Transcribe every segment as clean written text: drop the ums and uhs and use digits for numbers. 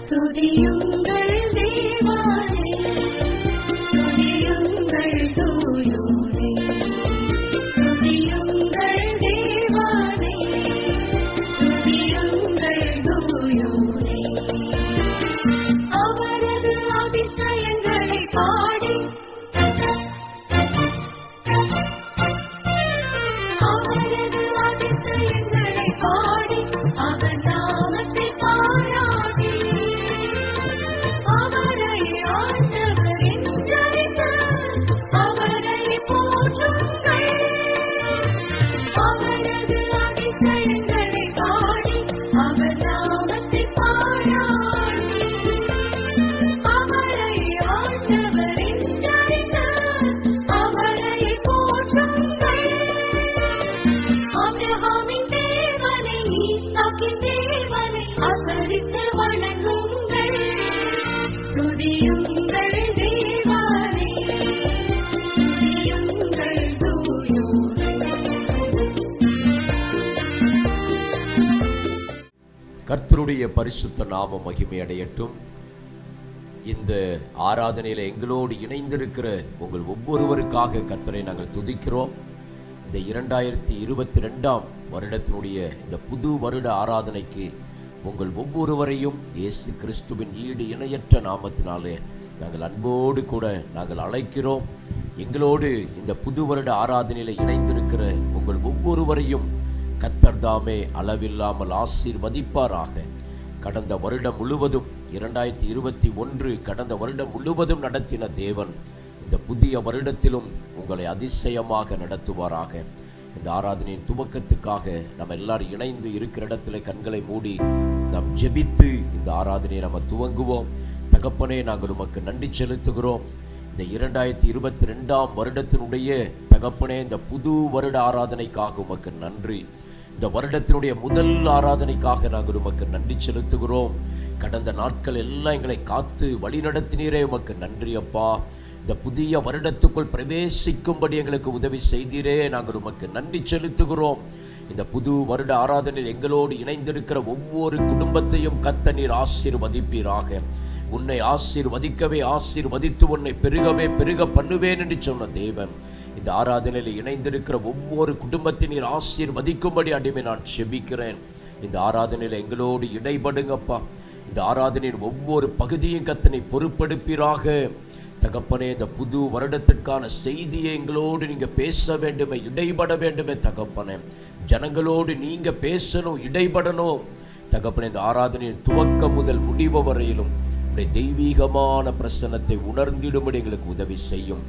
துதியுங்கள் தேவனே, துதியுங்கள் தூயோனே, துதியுங்கள் தேவனே, துதியுங்கள் தூயோனே. அவரது அதிசயங்களை பாடி, அவரது அதிசயங்களை பாடி, அவர் நாமத்தை பாராட்டி, அவரை ஆண்டவர் என்றழைத்து அவரை போற்றுங்கள். அவரது அதிசயங்களை பாடி, அவர் நாமத்தை பாராட்டி, அவரை ஆண்டவர் என்றழைத்து அவரை போற்றுங்கள். ஆபிரகாமின் தேவனை, ஈசாக்கின் தேவனை ஆசரித்து வணங்குங்கள். துதியுங்கள் தேவனே, துதியுங்கள் தூயோனே. கர்த்தருடைய பரிசுத்த நாமம் மகிமை அடையட்டும். இந்த ஆராதனையில் எங்களோடு இணைந்திருக்கிற உங்கள் ஒவ்வொருவருக்காக கர்த்தரை நாங்கள் துதிக்கிறோம். இந்த 2022 வருடத்தினுடைய இந்த புது வருட ஆராதனைக்கு உங்கள் ஒவ்வொருவரையும் இயேசு கிறிஸ்துவின் ஈடு இணையற்ற நாமத்தினாலே நாங்கள் அன்போடு கூட நாங்கள் அழைக்கிறோம். எங்களோடு இந்த புது வருட ஆராதனையில் இணைந்திருக்கிற உங்கள் ஒவ்வொருவரையும் கர்த்தர் தாமே அளவில்லாமல் ஆசீர்வதிப்பாராக. கடந்த வருடம் முழுவதும் 2021 கடந்த வருடம் முழுவதும் நடத்தின தேவன் இந்த புதிய வருடத்திலும் உங்களை அதிசயமாக நடத்துவாராக. இந்த ஆராதனையின் துவக்கத்துக்காக நம்ம எல்லாரும் இணைந்து இருக்கிற இடத்துல கண்களை மூடி நாம் ஜெபித்து இந்த ஆராதனையை நம்ம துவங்குவோம். தகப்பனே, நாங்கள் உமக்கு நன்றி செலுத்துகிறோம். இந்த 2022 வருடத்தினுடைய தகப்பனே, இந்த புது வருட ஆராதனைக்காக உமக்கு நன்றி. இந்த வருடத்தினுடைய முதல் ஆராதனைக்காக நாங்கள் உமக்கு நன்றி செலுத்துகிறோம். கடந்த நாட்கள் எல்லாம் எங்களை காத்து வழி நடத்தினீரே, உமக்கு நன்றி அப்பா. இந்த புதிய வருடத்துக்குள் பிரவேசிக்கும்படி எங்களுக்கு உதவி செய்தீரே, நாங்கள் உமக்கு நன்றி செலுத்துகிறோம். இந்த புது வருட ஆராதனையில் எங்களோடு இணைந்திருக்கிற ஒவ்வொரு குடும்பத்தையும் கர்த்தர் நீர் ஆசீர்வதிப்பீராக. உன்னை ஆசீர்வதிக்கவே ஆசீர்வதித்து உன்னை பெருகவே பெருக பண்ணுவேன் என்று சொன்ன தேவன், இந்த ஆராதனையில் இணைந்திருக்கிற ஒவ்வொரு குடும்பத்தின் நீர் ஆசீர்வதிக்கும்படி அடிமை நான் செபிக்கிறேன். இந்த ஆராதனையில் எங்களோடு இடைபடுங்கப்பா. இந்த ஆராதனையின் ஒவ்வொரு பகுதியும் கர்த்தனை பொறுப்பெடுப்பீராக. தகப்பனே, இந்த புது வருடத்திற்கான செய்தியை எங்களோடு நீங்க பேச வேண்டுமே, இடைபட வேண்டுமே தகப்பனே. ஜனங்களோடு நீங்க பேசணும், இடைபடணும் தகப்பனே. இந்த ஆராதனையின் துவக்கம் முதல் முடிவு வரையிலும் தெய்வீகமான பிரசன்னத்தை உணர்ந்திடும்படி எங்களுக்கு உதவி செய்யும்.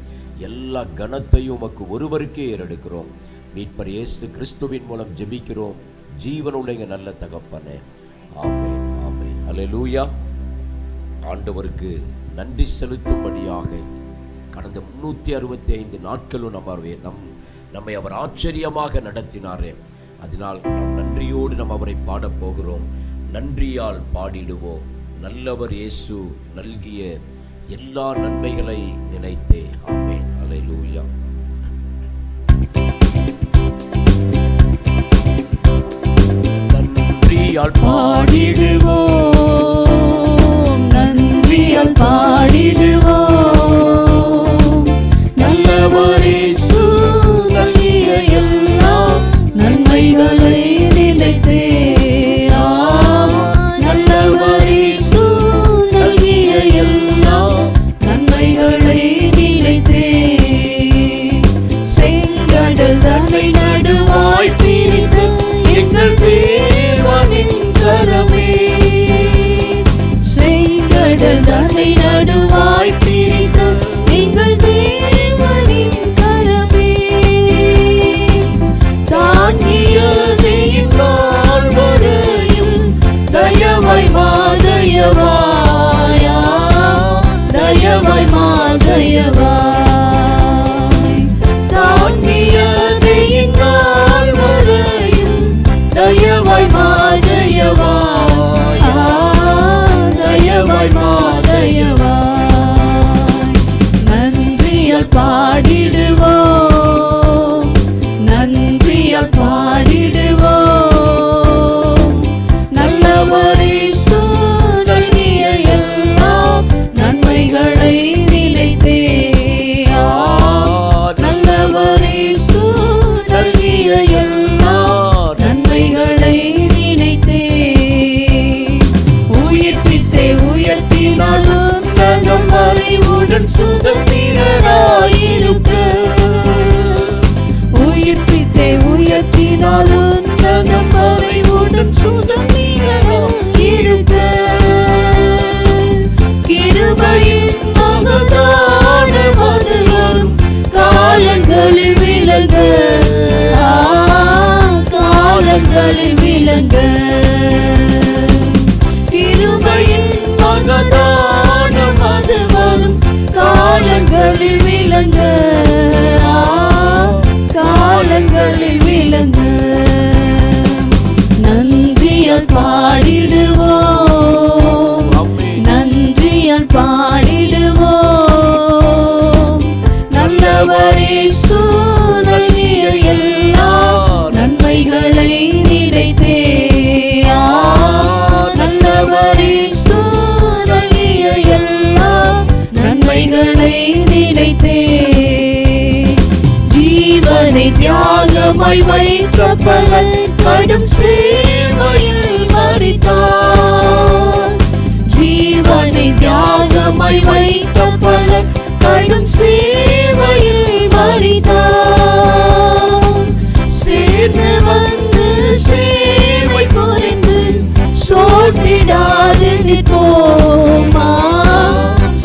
எல்லா கனத்தையும் உமக்கு ஒருவருக்கே ஏறெடுக்கிறோம். மீட்பர் இயேசு கிறிஸ்துவின் மூலம் ஜெபிக்கிறோம் ஜீவனுள்ள எங்கள் நல்ல தகப்பனே, ஆமென், ஆமென், அல்லேலூயா. ஆண்டவருக்கு நன்றி செலுத்தும்படியாக கடந்த 365 நாட்களும் நம்மை அவர் ஆச்சரியமாக நடத்தினாரே. அதனால் நாம் நன்றியோடு நாம் அவரை பாடப்போகிறோம். நன்றியால் பாடிடுவோம். நல்லவர் இயேசு நல்கிய எல்லா நன்மைகளை நினைத்தே. ஆமென், அல்லேலூயா. நன்றியால் பாடிடுவோம், நன்றியால் பாடிடுவோம். நல்லவர் இயேசு நல்கிய எல்லா நன்மைகளை நினைத்தே. நல்லவர் இயேசு நல்கிய எல்லா நன்மைகளை நினைத்தே. செங்கடல் தன்னை நடுவாய் பிரித்து எங்கள் தேவனின் கரமே. செங்கடல் தன்னை நடுவாய் பிரித்து எங்கள் தேவனின் கரமே. தாங்கியதை இந்நாள் வரையும் தயவாய் மாதயவாயா, தயவாய் மாதயவாய். தாங்கியதை இந்நாள் வரையும் தயவாய் மாதயவாயா, தயவாய் மாதயவாய். நன்றியால் பாடிடுவோம், நன்றியால் பாடிடுவோம். நல்லவர் இயேசு நல்கிய மறைவுடன் சுதந்திரராயிருக்க உயிர்ப்பித்தே உயர்த்தினால் உன்னத மறைவுடன் சுதந்திரராயிருக்க கிருபையின் மகதான மதுவரும் காலங்களில் விளங்க காலங்களில் விளங்க கிருபையின் மகதான மதுவரும் காலங்களில் விளங்க காலங்களில் விளங்க நன்றியால் பாடிடுவோம் நன்றியால் பாடிடுவோம் நல்லவரே நல்கிய எல்லா நன்மைகளை நினைத்தே நல்லவரே நல்கிய எல்லா நன்மைகளை நினைத்தே ஜீவனை தியாகமாய் வைத்த பலன் கடும் சேவையில் மரித்தார் ஜீவனை தியாகமாய் வைத்த பலன் கடும் சேவையில் மரித்தார் சேர்ந்து வந்து சேவை புரிந்து சோர்ந்திடாது நிற்போமா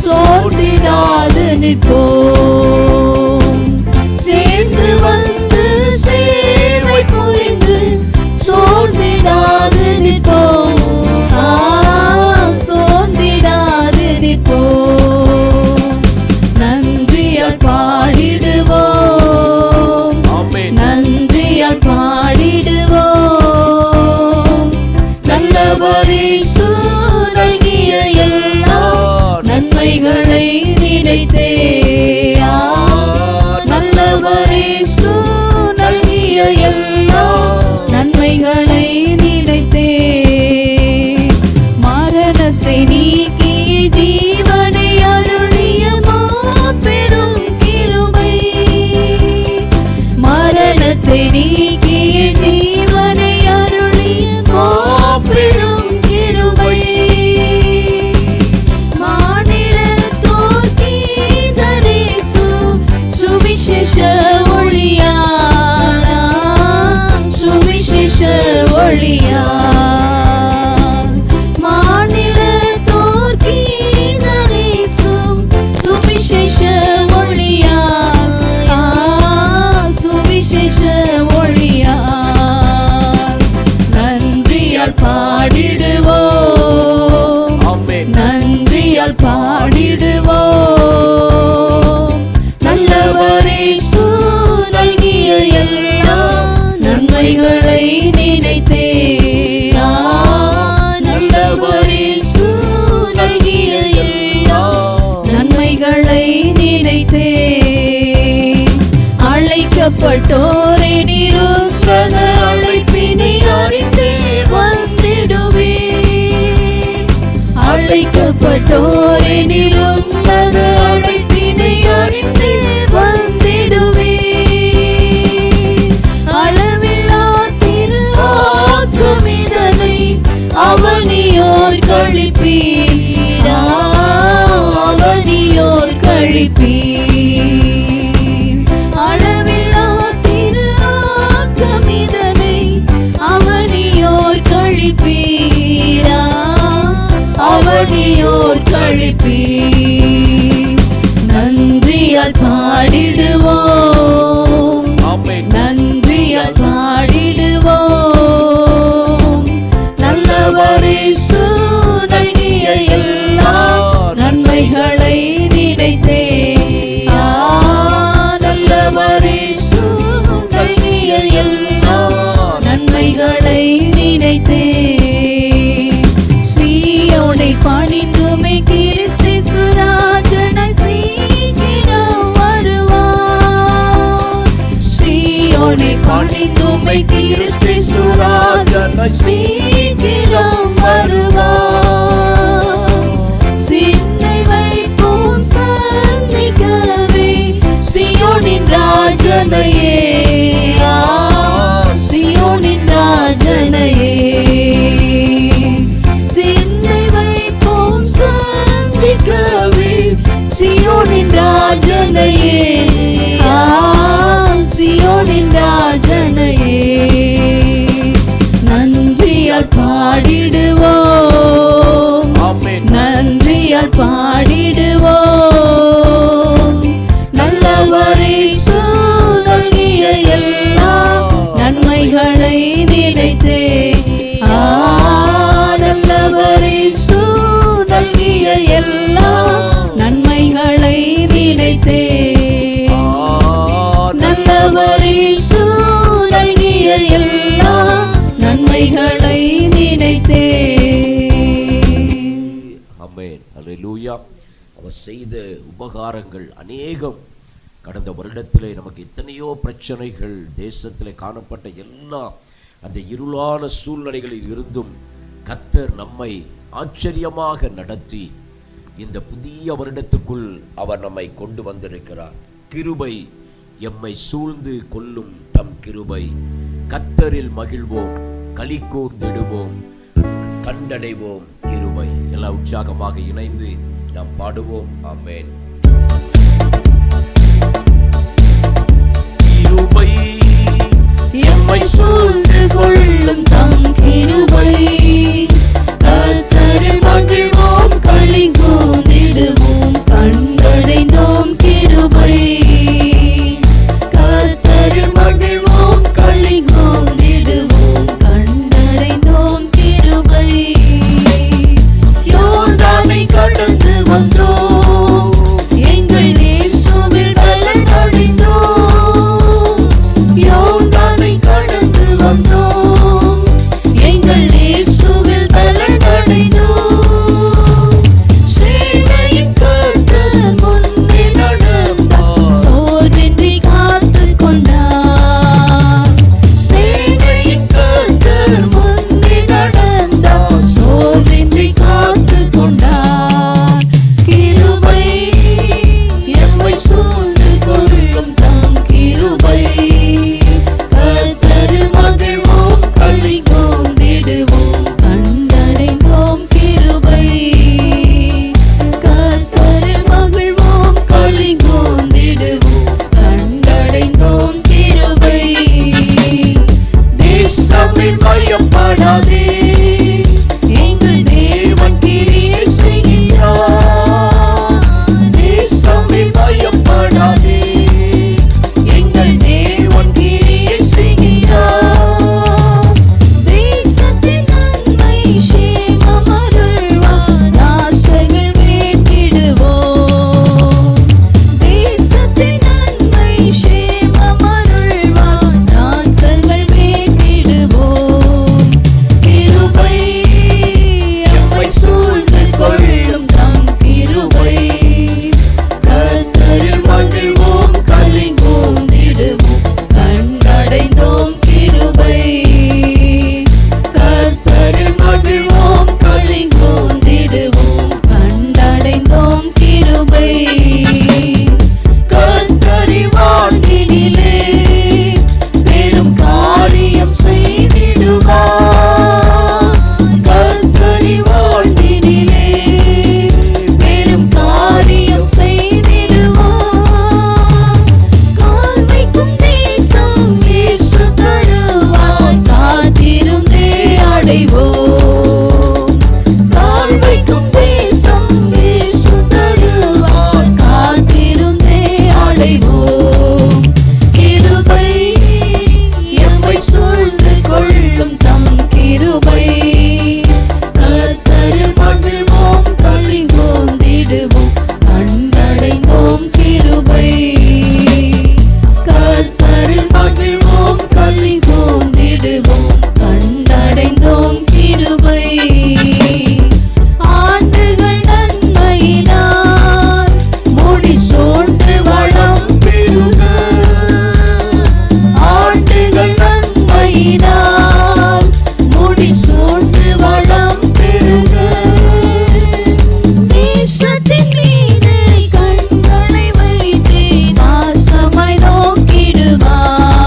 சோர்ந்திடாது நிற்போம் சேர்ந்து வந்து சேவை புரிந்து சோர்ந்திடாது நிற்போம் சோர்ந்திடாது நிற்போம் நன்றியால் பாடிடுவோம் நன்றியால் பாடிடுவோம் நல்லவரே நல்கிய எல்லா நன்மைகளை நினைத்தே நல்லவரே நல்கிய எல்லா நன்மைகளை நினைத்தே மரணத்தை நீக்கி ஜீவனை அருளிய மாபெரும் கிருபை மரணத்தை நீக்கி ஜீவனை அருளிய மாபெரும் கிருபை மாநிலத்தோர் கீதரேசு சுவிசேஷ ஒளியா சுவிசேஷ ஒளியா மாநிலத்தோர் கீதரேசு சுவிசேஷ ஒளியா சுவிசேஷ ஒளியா நன்றியால் பாடிடுவோம் நன்றியால் பாடிடுவோம் நல்லவரே நல்கிய எல்லா நன்மைகளை நினைத்தே நல்லவரே நல்கிய எல்லா நன்மைகளை நினைத்தே அழைக்கப்பட்டோரை நிருந்தத அழைப்பினை அறிந்தே வந்திடுவே அழைக்கப்பட்டோரை நிருந்தத அழைப்பினை அறிந்தே வந்திடுவே அளவில்லா திரு ஆக்குமிதனை அவனியோர் கழிப்பீரா அவனியோர் கழிப்பீர் அளவில்லா திரு ஆக்குமிதனை அவனியோர் கழிப்பீரா அவனியோர் கழிப்பீர் நன்றியால் பாடிடுவோம் நன்றியால் பாடிடுவோம் நல்லவரே நல்கிய எல்லா நன்மைகளை நினைத்தே நல்லவரே நல்கிய எல்லா நன்மைகளை நினைத்தே சீயோனை பணிந்துமே கிறிஸ்து சுராஜனை சீக்கிரம் வருவார் சீயோனை பணிந்துமே கிறிஸ்து சுராஜனை சீக்கிரம் வருவார் சிந்தை வைப்போம் சந்திக்கவே சியோனின் ராஜனையே சியோனின் ராஜனையே சிந்தை வைப்போம் சந்திக்கவே சியோனின் ஆமென், அல்லேலூயா. அவர் செய்த உபகாரங்கள் அநேகம். கடந்த வருடத்திலே நமக்கு எத்தனையோ பிரச்சனைகள், தேசத்தில் காணப்பட்ட எல்லா அந்த இருளான சூழ்நிலைகளில் இருந்தும் கர்த்தர் நம்மை ஆச்சரியமாக நடத்தி இந்த புதிய வருடத்துக்குள் அவர் நம்மை கொண்டு வந்திருக்கிறார். கிருபை எம்மை சூழ்ந்து கொள்ளும் தம் கிருபை, கர்த்தரில் மகிழ்வோம், களி கூர்ந்திடுவோம், கண்டடைவோம் கிருபை. எல்லாம் உற்சாகமாக இணைந்து நாம் பாடுவோம். ஆமென். கிருபை எம்மை சூழ்ந்து கொள்ளும் தம் கிருபை, கர்த்தரில் மகிழ்வோம், களி கூர்ந்திடுவோம், கண்டடைந்தோம் கிருபை. கர்த்தரில் மகிழ்வோம், களி கூர்ந்திடுவோம், கண்டடைந்தோம் கிருபை. யோர்தானை கடந்து வந்தோம், எங்கள் இயேசுவில் பலன் அடைந்தோம். யோர்தானை கடந்து வந்தோம், எங்கள் இயேசுவில் பலன் அடைந்தோம். சேனையின் கர்த்தர் முன்னே நடந்தார், சோர்வின்றி காத்துக் கொண்டார். சேனையின் கர்த்தர் முன்னே நடந்தார், சோர்வின்றி காத்துக் கொண்டார். கிருபை எம்மை சூழ்ந்து கொள்ளும் தம் கிருபை, கர்த்தரில் மகிழ்வோம், களி கூர்ந்திடுவோம், கண்டடைந்தோம் கிருபை. கர்த்தரில் மகிழ்வோம், களி கூர்ந்திடுவோம், கண்டடைந்தோம் கிருபை. தேசமே பயப்படாதே, எங்கள் தேவன் கிரியை செய்கிறார். தேசமே பயப்படாதே, எங்கள் தேவன் கிரியை செய்கிறார். தேசத்தின் நன்மை சேமம் அருள்வார், தாசர்கள் மீட்டிடுவோம். தேசத்தின் நன்மை சேமம் அருள்வார், தாசர்கள் மீட்டிடுவோம். கிருபை எம்மை சூழ்ந்து கொள்ளும் தம் கிருபை, கர்த்தரில் மகிழ்வோம், களி கூர்ந்திடுவோம், கண்டடைந்தோம் கிருபை. கர்த்தரில் மகிழ்வோம், களி கூர்ந்திடுவோம், கண்டடைந்தோம் கிருபை. கர்த்தரி வாழ்வினிலே பெரும் காரியம் செய்திடுவார். கர்த்தரி வாழ்வினிலே பெரும் காரியம் செய்திடுவார். காண்பிக்கும் தேசம் இயேசு தருவார், காத்திருந்தே அடைவோம். காண்பிக்கும் தேசம் இயேசு தருவார், காத்திருந்தே அடைவோம். கிருபை எம்மை சூழ்ந்து கொள்ளும் தம் கிருபை, கர்த்தரில் மகிழ்வோம், களி கூர்ந்திடுவோம், கண்டடைந்தோம் கிருபை. கர்த்தரில் மகிழ்வோம், களி கூர்ந்திடுவோம், கண்டடைந்தோம் கிருபை. ஆண்டுகள் நன்மையினால் முடிசூழ்ந்து வளம் பெருக. ஆண்டுகள் நன்மையினால் முடிசூழ்ந்து வளம் பெருக. தேசத்தின் மீது கண்களை வைத்து நாசமாய் நோக்கிடுவார்.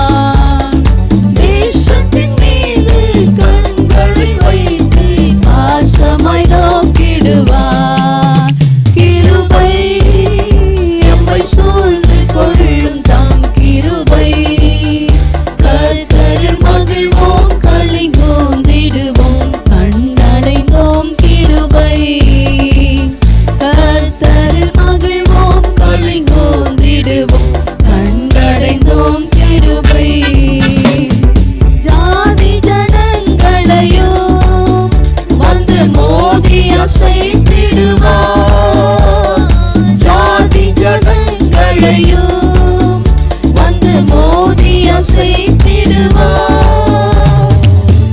தேசத்தின் மீது கண்களை வைத்து நாசமாய் நோக்கிடுவார். கிருபை எம்மை சூழ்ந்து கொள்ளும் தம் கிருபை, கர்த்தரில் மகிழ்வோம், களி கூர்ந்திடுவோம், கண்டடைந்தோம் கிருபை. கர்த்தரில் மகிழ்வோம், களி கூர்ந்திடுவோம், கண்டடைந்தோம் கிருபை. ஜாதி ஜனங்களையும் வந்து மோதி அசைத்திடுவார். ஜாதி ஜனங்களையும் வந்து மோதி அசைத்திடுவார்.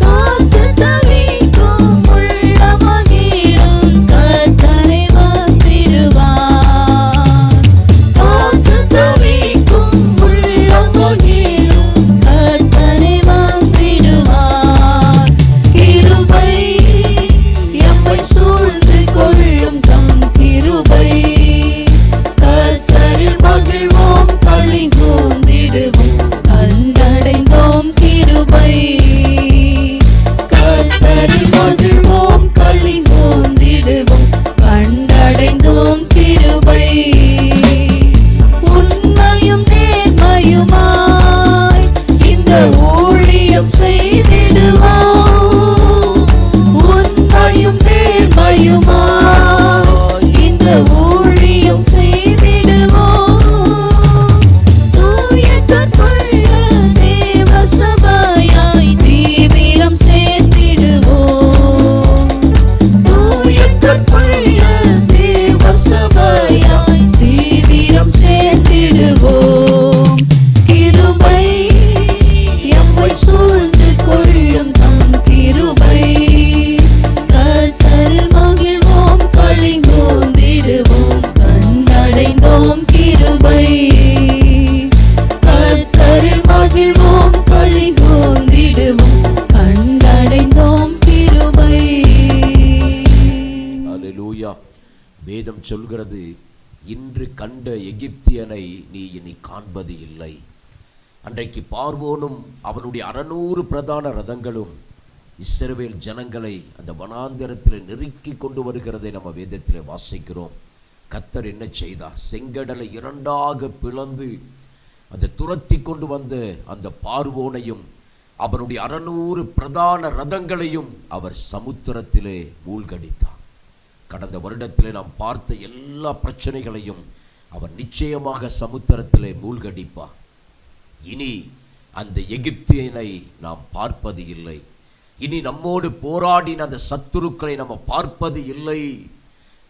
காத்து தவிக்கும் உள்ள மகிழும் கர்த்தரை ஹல்லேலூயா. வேதம் சொல்கிறது, இன்று கண்ட எகிப்தியனை நீ இனி காண்பது இல்லை. அன்றைக்கு பார்வோனும் அவனுடைய 600 பிரதான ரதங்களும் இஸ்ரவேல் ஜனங்களை அந்த வனாந்தரத்தில் நெருக்கி கொண்டு வருகிறதை நம்ம வேதத்தில் வாசிக்கிறோம். கர்த்தர் என்ன செய்தார்? செங்கடலை 2ஆக பிளந்து அதை துரத்தி கொண்டு வந்த அந்த பார்வோனையும் அவனுடைய 600 பிரதான ரதங்களையும் அவர் சமுத்திரத்திலே மூழ்கடித்தார். கடந்த வருடத்திலே நாம் பார்த்த எல்லா பிரச்சனைகளையும் அவர் நிச்சயமாக சமுத்திரத்திலே மூழ்கடிப்பார். இனி அந்த எகிப்தியனை நாம் பார்ப்பது இல்லை. இனி நம்மோடு போராடின அந்த சத்துருக்களை நம்ம பார்ப்பது இல்லை.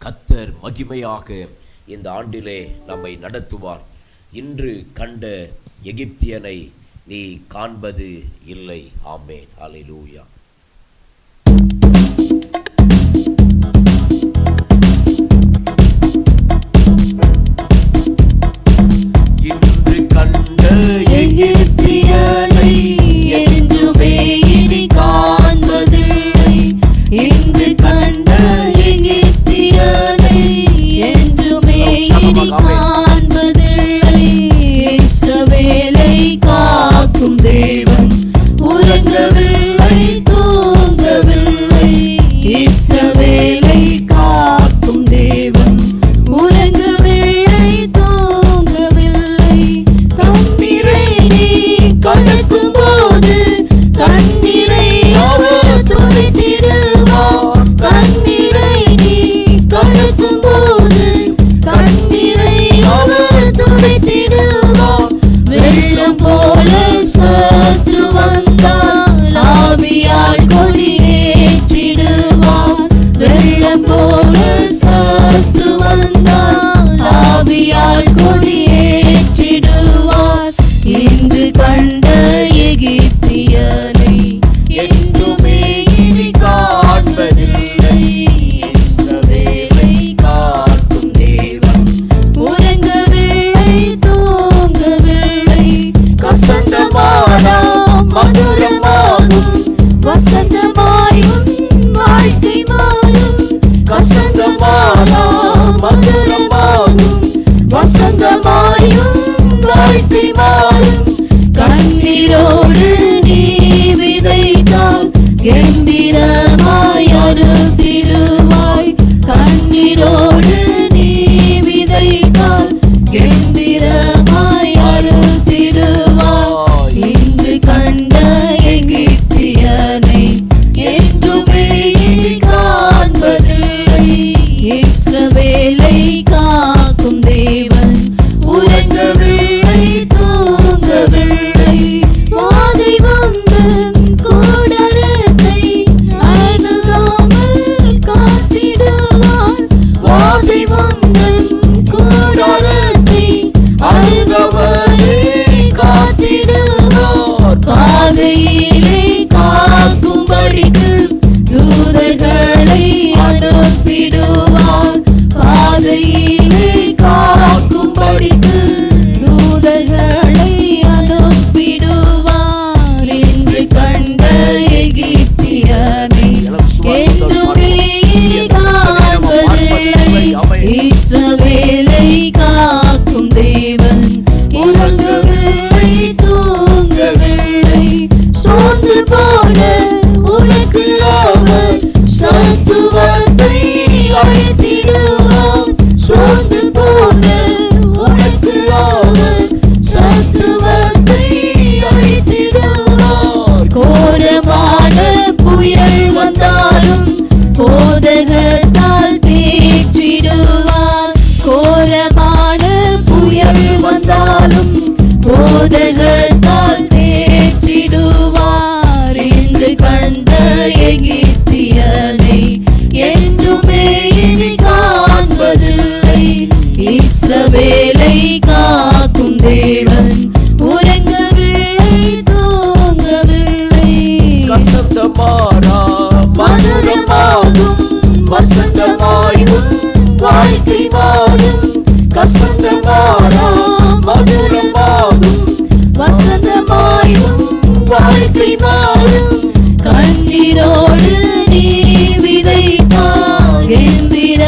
கர்த்தர் மகிமையாக இந்த ஆண்டிலே நம்மை நடத்துவார். இன்று கண்ட எகிப்தியனை நீ காண்பது இல்லை. ஆமென். ஹல்லேலூயா. இன்று கண்ட எகிப்தியனை என்றுமே இனி காண்பதில்லை. இன்று கண்ட எகிப்தியனை என்றுமே இனி காண்பதில்லை. இஸ்ரவேலை காக்கும் தேவன் உறங்கவில்லை, தூங்கவில்லை. இஸ்ரவேலை காக்கும் தேவன் உறங்கவில்லை, தூங்கவில்லை. தண்ணீரை நீ கடக்கும் போது தண்ணீரை அவர் துடைத்திடுவார். தண்ணீரை நீ கடக்கும் போது தண்ணீரை அவர் துடைத்திடுவார். வெள்ளம் போல சற்று வந்தால் ஆவியால் கொடியேற்றிடுவார். வெள்ளம் போல சற்று வந்தால் ஆவியால் கொடியேற்றிடுவார். இன்று கண்ட எகிப்தியனை என்றுமே இனி காண்பதில்லை. இஸ்ரவேலை காக்கும் தேவன் உறங்கவில்லை, தூங்கவில்லை. கசந்தமானா மதுரமாகும், வசந்தமாயும் வாழ்க்கை மாறும். கசந்தமானா மதுரமாகும், வசந்தமாயும் வாழ்க்கை மாறும். கண்ணீரோடு நீ விதைத்தால் கம்பீரமாய் அறுத்திடுவாய். கண்ணீரோடு நீ விதைத்தால் கம்பீரமாய் அறுத்திடுவாய். இன்று கண்ட எகிப்தியனை என்றுமே இனி காண்பதில்லை. இஸ்ரவேலை காக்கும் தேவன் உறங்கவில்லை, தூங்கவில்லை. வாதை வந்து கூடாரத்தை அணுகாமல் காத்திடுவார். வாதை வந்து கூடாரத்தை அணுகாமலே காத்திடுவார். பாதையிலே காக்கும்படிக்கு தூதர்களை அனுப்பிடுவார். பாதையிலே காக்கும்படிக்கு தூதர்களை அனுப்பிடுவார். இன்று கண்ட எகிப்தியனை என்றுமே இனி காண்பதில்லை. இஸ்ரவேலை காக்கும் தேவன் உறங்கவில்லை, தூங்கவில்லை. சோர்ந்து போன உனக்கு அவர் சத்துவத்தை அழைத்திடுவார். சோர்ந்து போன உனக்கு அவர் சத்துவத்தை அழைத்திடுவார். கோரமான புயல் வந்தாலும் போதகத்தால் தேற்றிடுவார். கோரமான புயல் வந்தாலும் போதகத்தால் தேற்றிடுவார். இன்று கண்ட எகிப்தியனை என்றுமே இனி காண்பதில்லை. இஸ்ரவேலை காக்கும் தேவன் உறங்கவில்லை, தூங்கவில்லை. கசந்தமானா மதுரமாகும், வசந்தமாயும் வாழ்க்கை மாறும். கசந்தமானா மதுரமாகும், வசந்தமாயும் வாழ்க்கை மாறும். கண்ணீரோடு நீ விதைத்தால் கம்பீர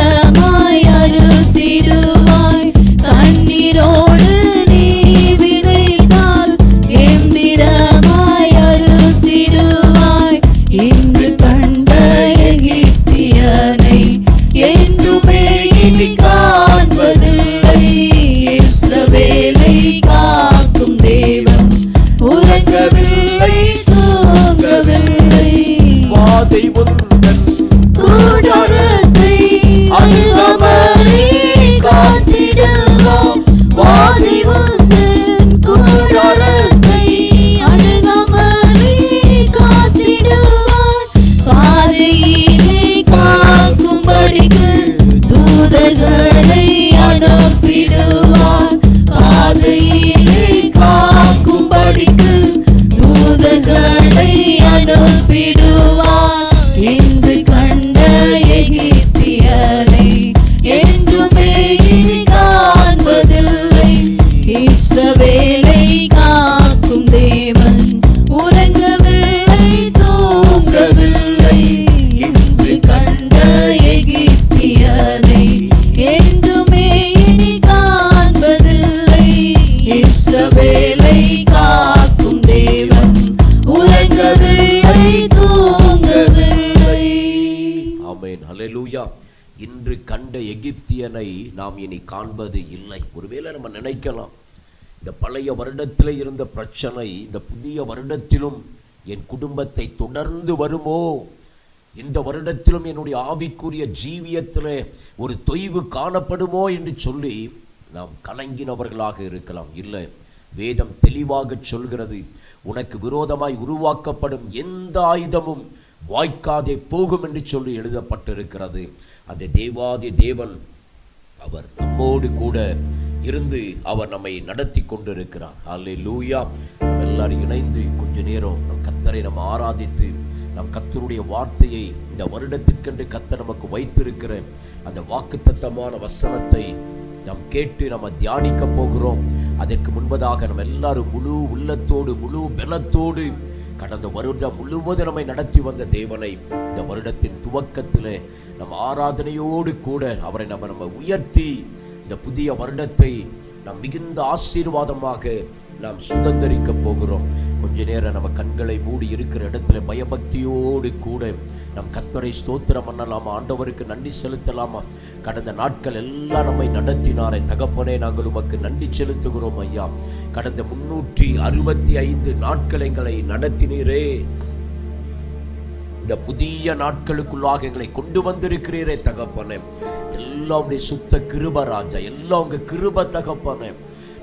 இன்று கண்ட எகிப்தியனை நாம் இனி காண்பது இல்லை. ஒருவேளை நம்ம நினைக்கலாம், இந்த பழைய வருடத்தில் இருந்த பிரச்சனை இந்த புதிய வருடத்திலும் என் குடும்பத்தை தொடர்ந்து வருமோ, இந்த வருடத்திலும் என்னுடைய ஆவிக்குரிய ஜீவியத்தில் ஒரு தொய்வு காணப்படுமோ என்று சொல்லி நாம் கலங்கினவர்களாக இருக்கலாம். இல்லை, வேதம் தெளிவாக சொல்கிறது, உனக்கு விரோதமாய் உருவாக்கப்படும் எந்த ஆயுதமும் வாய்க்காதே போகும் என்று சொல்லி எழுதப்பட்டிருக்கிறது. அந்த தேவாதி தேவன் அவர் நம்மோடு கூட இருந்து அவர் நம்மை நடத்தி கொண்டிருக்கிறார். அல்லேலூயா. நம்ம எல்லாரும் இணைந்து கொஞ்ச நேரம் நம் கர்த்தரை நம்ம ஆராதித்து நம் கர்த்தருடைய வார்த்தையை இந்த வருடத்திற்கென்று கர்த்தர் நமக்கு வைத்திருக்கிற அந்த வாக்குத்தத்தமான வசனத்தை நாம் கேட்டு நம்ம தியானிக்க போகிறோம். அதற்கு முன்பதாக நம்ம எல்லாரும் முழு உள்ளத்தோடு முழு பலத்தோடு கடந்த வருடம் முழுவதும் நம்மை நடத்தி வந்த தேவனை இந்த வருடத்தின் துவக்கத்தில் நம்ம ஆராதனையோடு கூட அவரை நம்ம உயர்த்தி இந்த புதிய வருடத்தை நாம் மிகுந்த ஆசீர்வாதமாக நாம் சுதந்திரிக்க போகிறோம். கொஞ்ச நேரம் நம்ம கண்களை மூடி இருக்கிற இடத்துல பயபக்தியோடு கூட நம் கர்த்தரை ஸ்தோத்திரம் பண்ணலாமா, ஆண்டவருக்கு நன்றி செலுத்தலாமா. கடந்த நாட்கள் எல்லாம் நம்மை நடத்தினாரே தகப்பனே, நாங்கள் உமக்கு நன்றி செலுத்துகிறோம் ஐயா. கடந்த 365 நாட்கள் எங்களை நடத்தினீரே, இந்த புதிய நாட்களுக்குள்ளாக எங்களை கொண்டு வந்திருக்கிறீரே தகப்பனே. எல்லாம் உடைய சுத்த கிருப ராஜா, எல்லாம் உங்க கிருப தகப்பனே.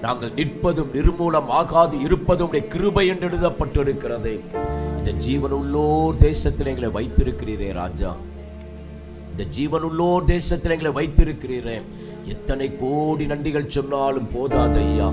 நாங்கள் நிற்பதும் நிர்மூலம் ஆகாது இருப்பதும் உடைய கிருபை என்று எழுதப்பட்டிருக்கிறது. இந்த ஜீவனுள்ளோர் தேசத்தில் எங்களை வைத்திருக்கிறீரே ராஜா, இந்த ஜீவனுள்ளோர் தேசத்தில் எங்களை வைத்திருக்கிறீரே. எத்தனை கோடி நன்றிகள் சொன்னாலும் போதாது ஐயா.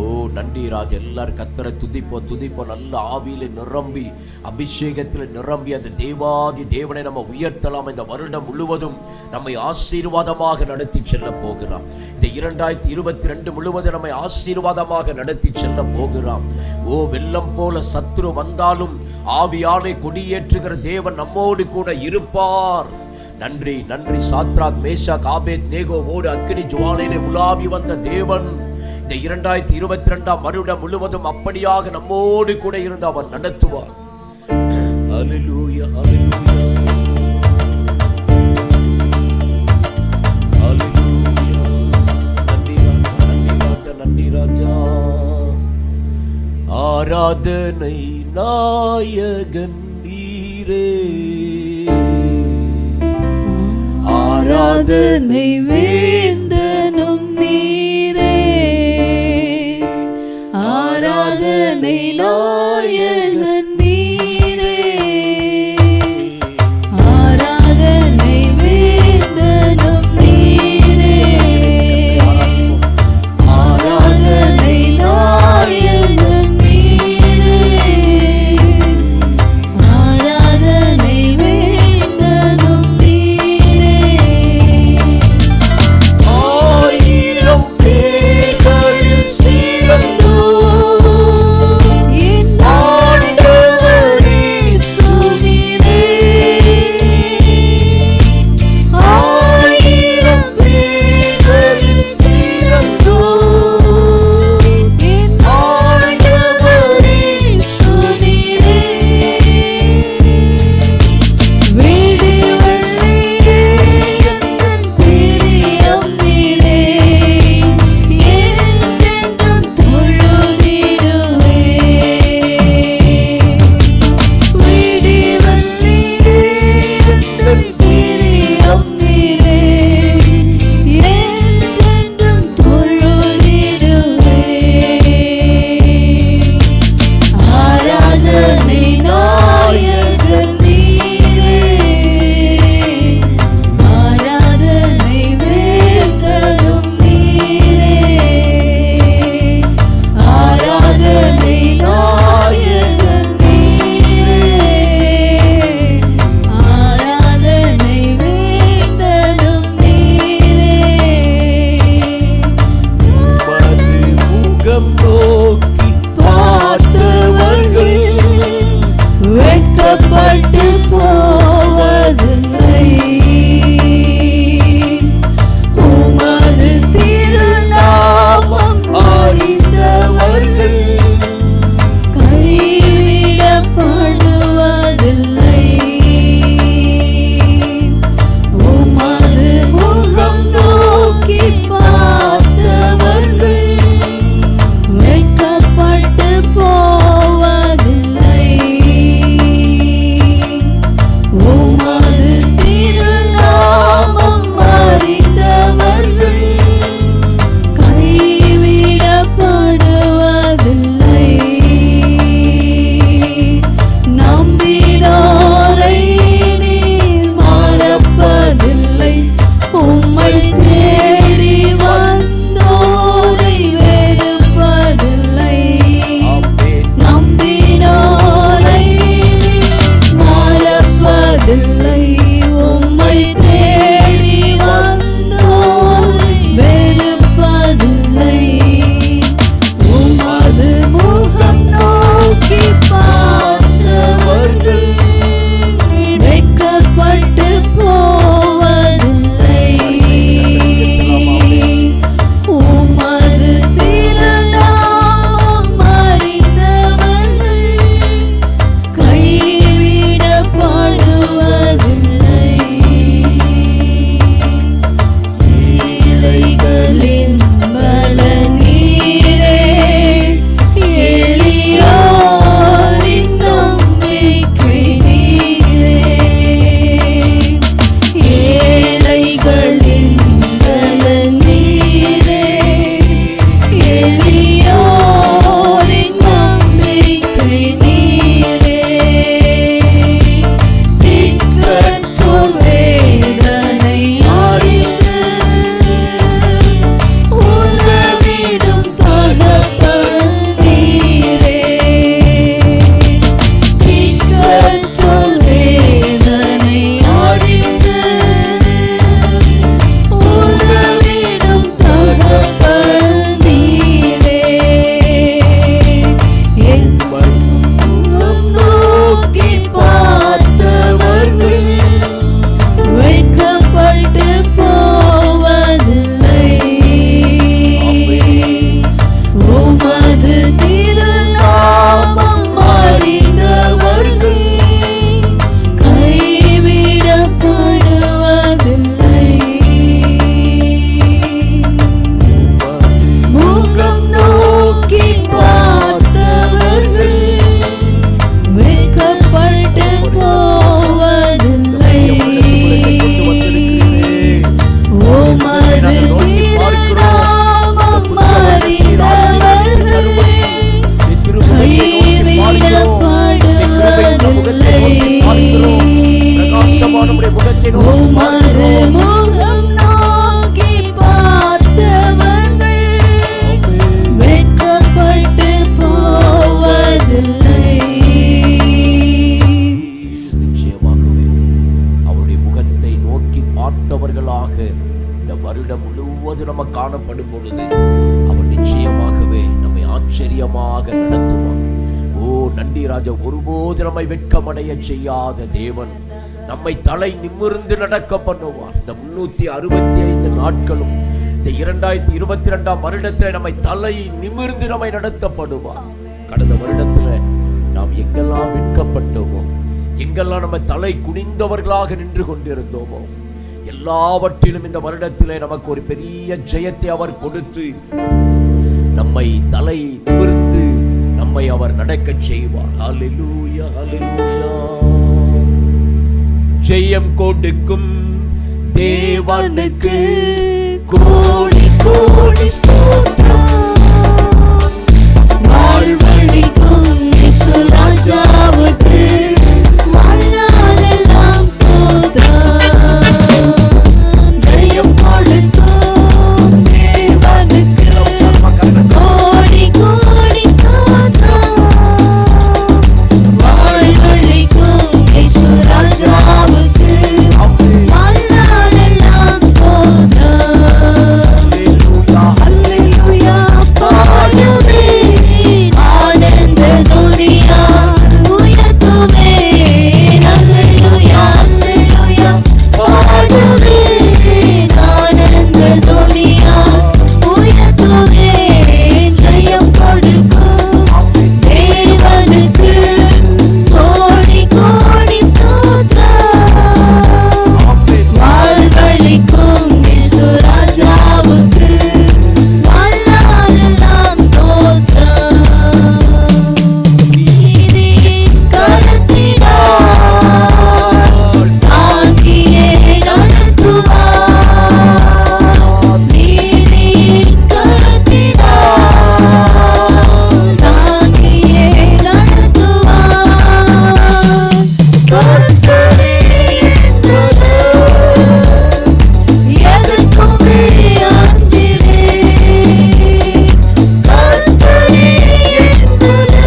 ஓ நன்றி ராஜா. எல்லாரும் கர்த்தரை துதிப்போம். நல்ல ஆவியில நிரம்பி அபிஷேகத்தில் நிரம்பி அந்த தேவாதி தேவனை நம்ம உயர்த்தலாம். இந்த வருடம் முழுவதும் நம்மை ஆசீர்வாதமாக நடத்தி செல்ல போகிறாம். இந்த 2022 முழுவதும் நம்மை ஆசீர்வாதமாக நடத்தி செல்ல போகிறாம். ஓ வெள்ளம் போல சத்துரு வந்தாலும் ஆவியாலே கொடியேற்றுகிற தேவன் நம்மோடு கூட இருப்பார். நன்றி நன்றி. சாத்ராக் மேஷாக் ஆபேத் நேகோவோடு அக்கினி ஜுவாலையிலே உலாவி வந்த தேவன் இந்த 2022 வருடம் முழுவதும் அப்படியாக நம்மோடு கூட இருந்து அவர் நடத்துவார். ஹல்லேலூயா ஹல்லேலூயா ஹல்லேலூயா. நன்றி ராஜா. ஆராதனை நாயகன் நீரே, ஆராதனை வேந்தனும் நீரே, ஆராதனை நாயகன் நீரே, ஆராதனை வேந்தனும் நீரே, ஆராதனை நாயகன் நீரே, ஆராதனை வேந்தனும் நீரே. குனிந்தவர்களாக இந்த வருடம் முழுவதும் நம்ம காணப்படும் பொழுது அவர் நிச்சயமாகவே நம்மை ஆச்சரியமாக நடத்துவார். ஓ நன்றி ராஜா. ஒருபோது நம்மை வெட்கமடைய செய்யாத தேவன் நம்மை தலை நிமிர்ந்து நடக்க பண்ணுவார். இந்த 365 நாட்களும் இந்த 2022 வருடத்தில் நம்மை தலை நிமிர்ந்து நம்மை நடத்தப்படுவார். கடந்த வருடத்துல நாம் எங்கெல்லாம் வெட்கப்பட்டோமோ, எங்கெல்லாம் நம்ம தலை குனிந்தவர்களாக நின்று கொண்டிருந்தோமோ, எல்லாவற்றிலும் இந்த வருடத்திலே நமக்கு ஒரு பெரிய ஜெயத்தை அவர் கொடுத்து நம்மை தலை நிமிர்ந்து நம்மை அவர் நடக்க செய்வார். ஹல்லேலூயா, ஹல்லேலூயா. ஜெயம் கொடுக்கும் தேவனுக்கு கோடி கோடி ஸ்தோத்திரம். வாழ்வழிக்கும் இயேசு ராஜாவுக்கு வாழ்நாளெல்லாம் ஸ்தோத்திரம். ஜெயம் கொடுக்கும் தேவனுக்கு கோடி கோடி ஸ்தோத்திரம். வாழ்வழிக்கும் இயேசு ராஜாவுக்கு வாழ்நாளெல்லாம் ஸ்தோத்திரம். அல்லேலூயா பாடுவேன், ஆனந்த துணியா உயர்த்துவேன். அல்லேலூயா, அல்லேலூயா பாடுவேன், ஆனந்த துணியா உயர்த்துவேன். ஜெயம் கொடுக்கும் தேவனுக்கு கோடி கோடி ஸ்தோத்திரம். வாழ்வழிக்கும் இயேசு ராஜாவுக்கு வாழ்நாளெல்லாம் ஸ்தோத்திரம். நீதியின் கரத்தினால் தாங்கியே நடத்துவார். நீதியின் கரத்தினால் தாங்கியே நடத்துவார். கர்த்தரே என்பது எதற்குமே அஞ்சிடேன். கர்த்தரே என்பது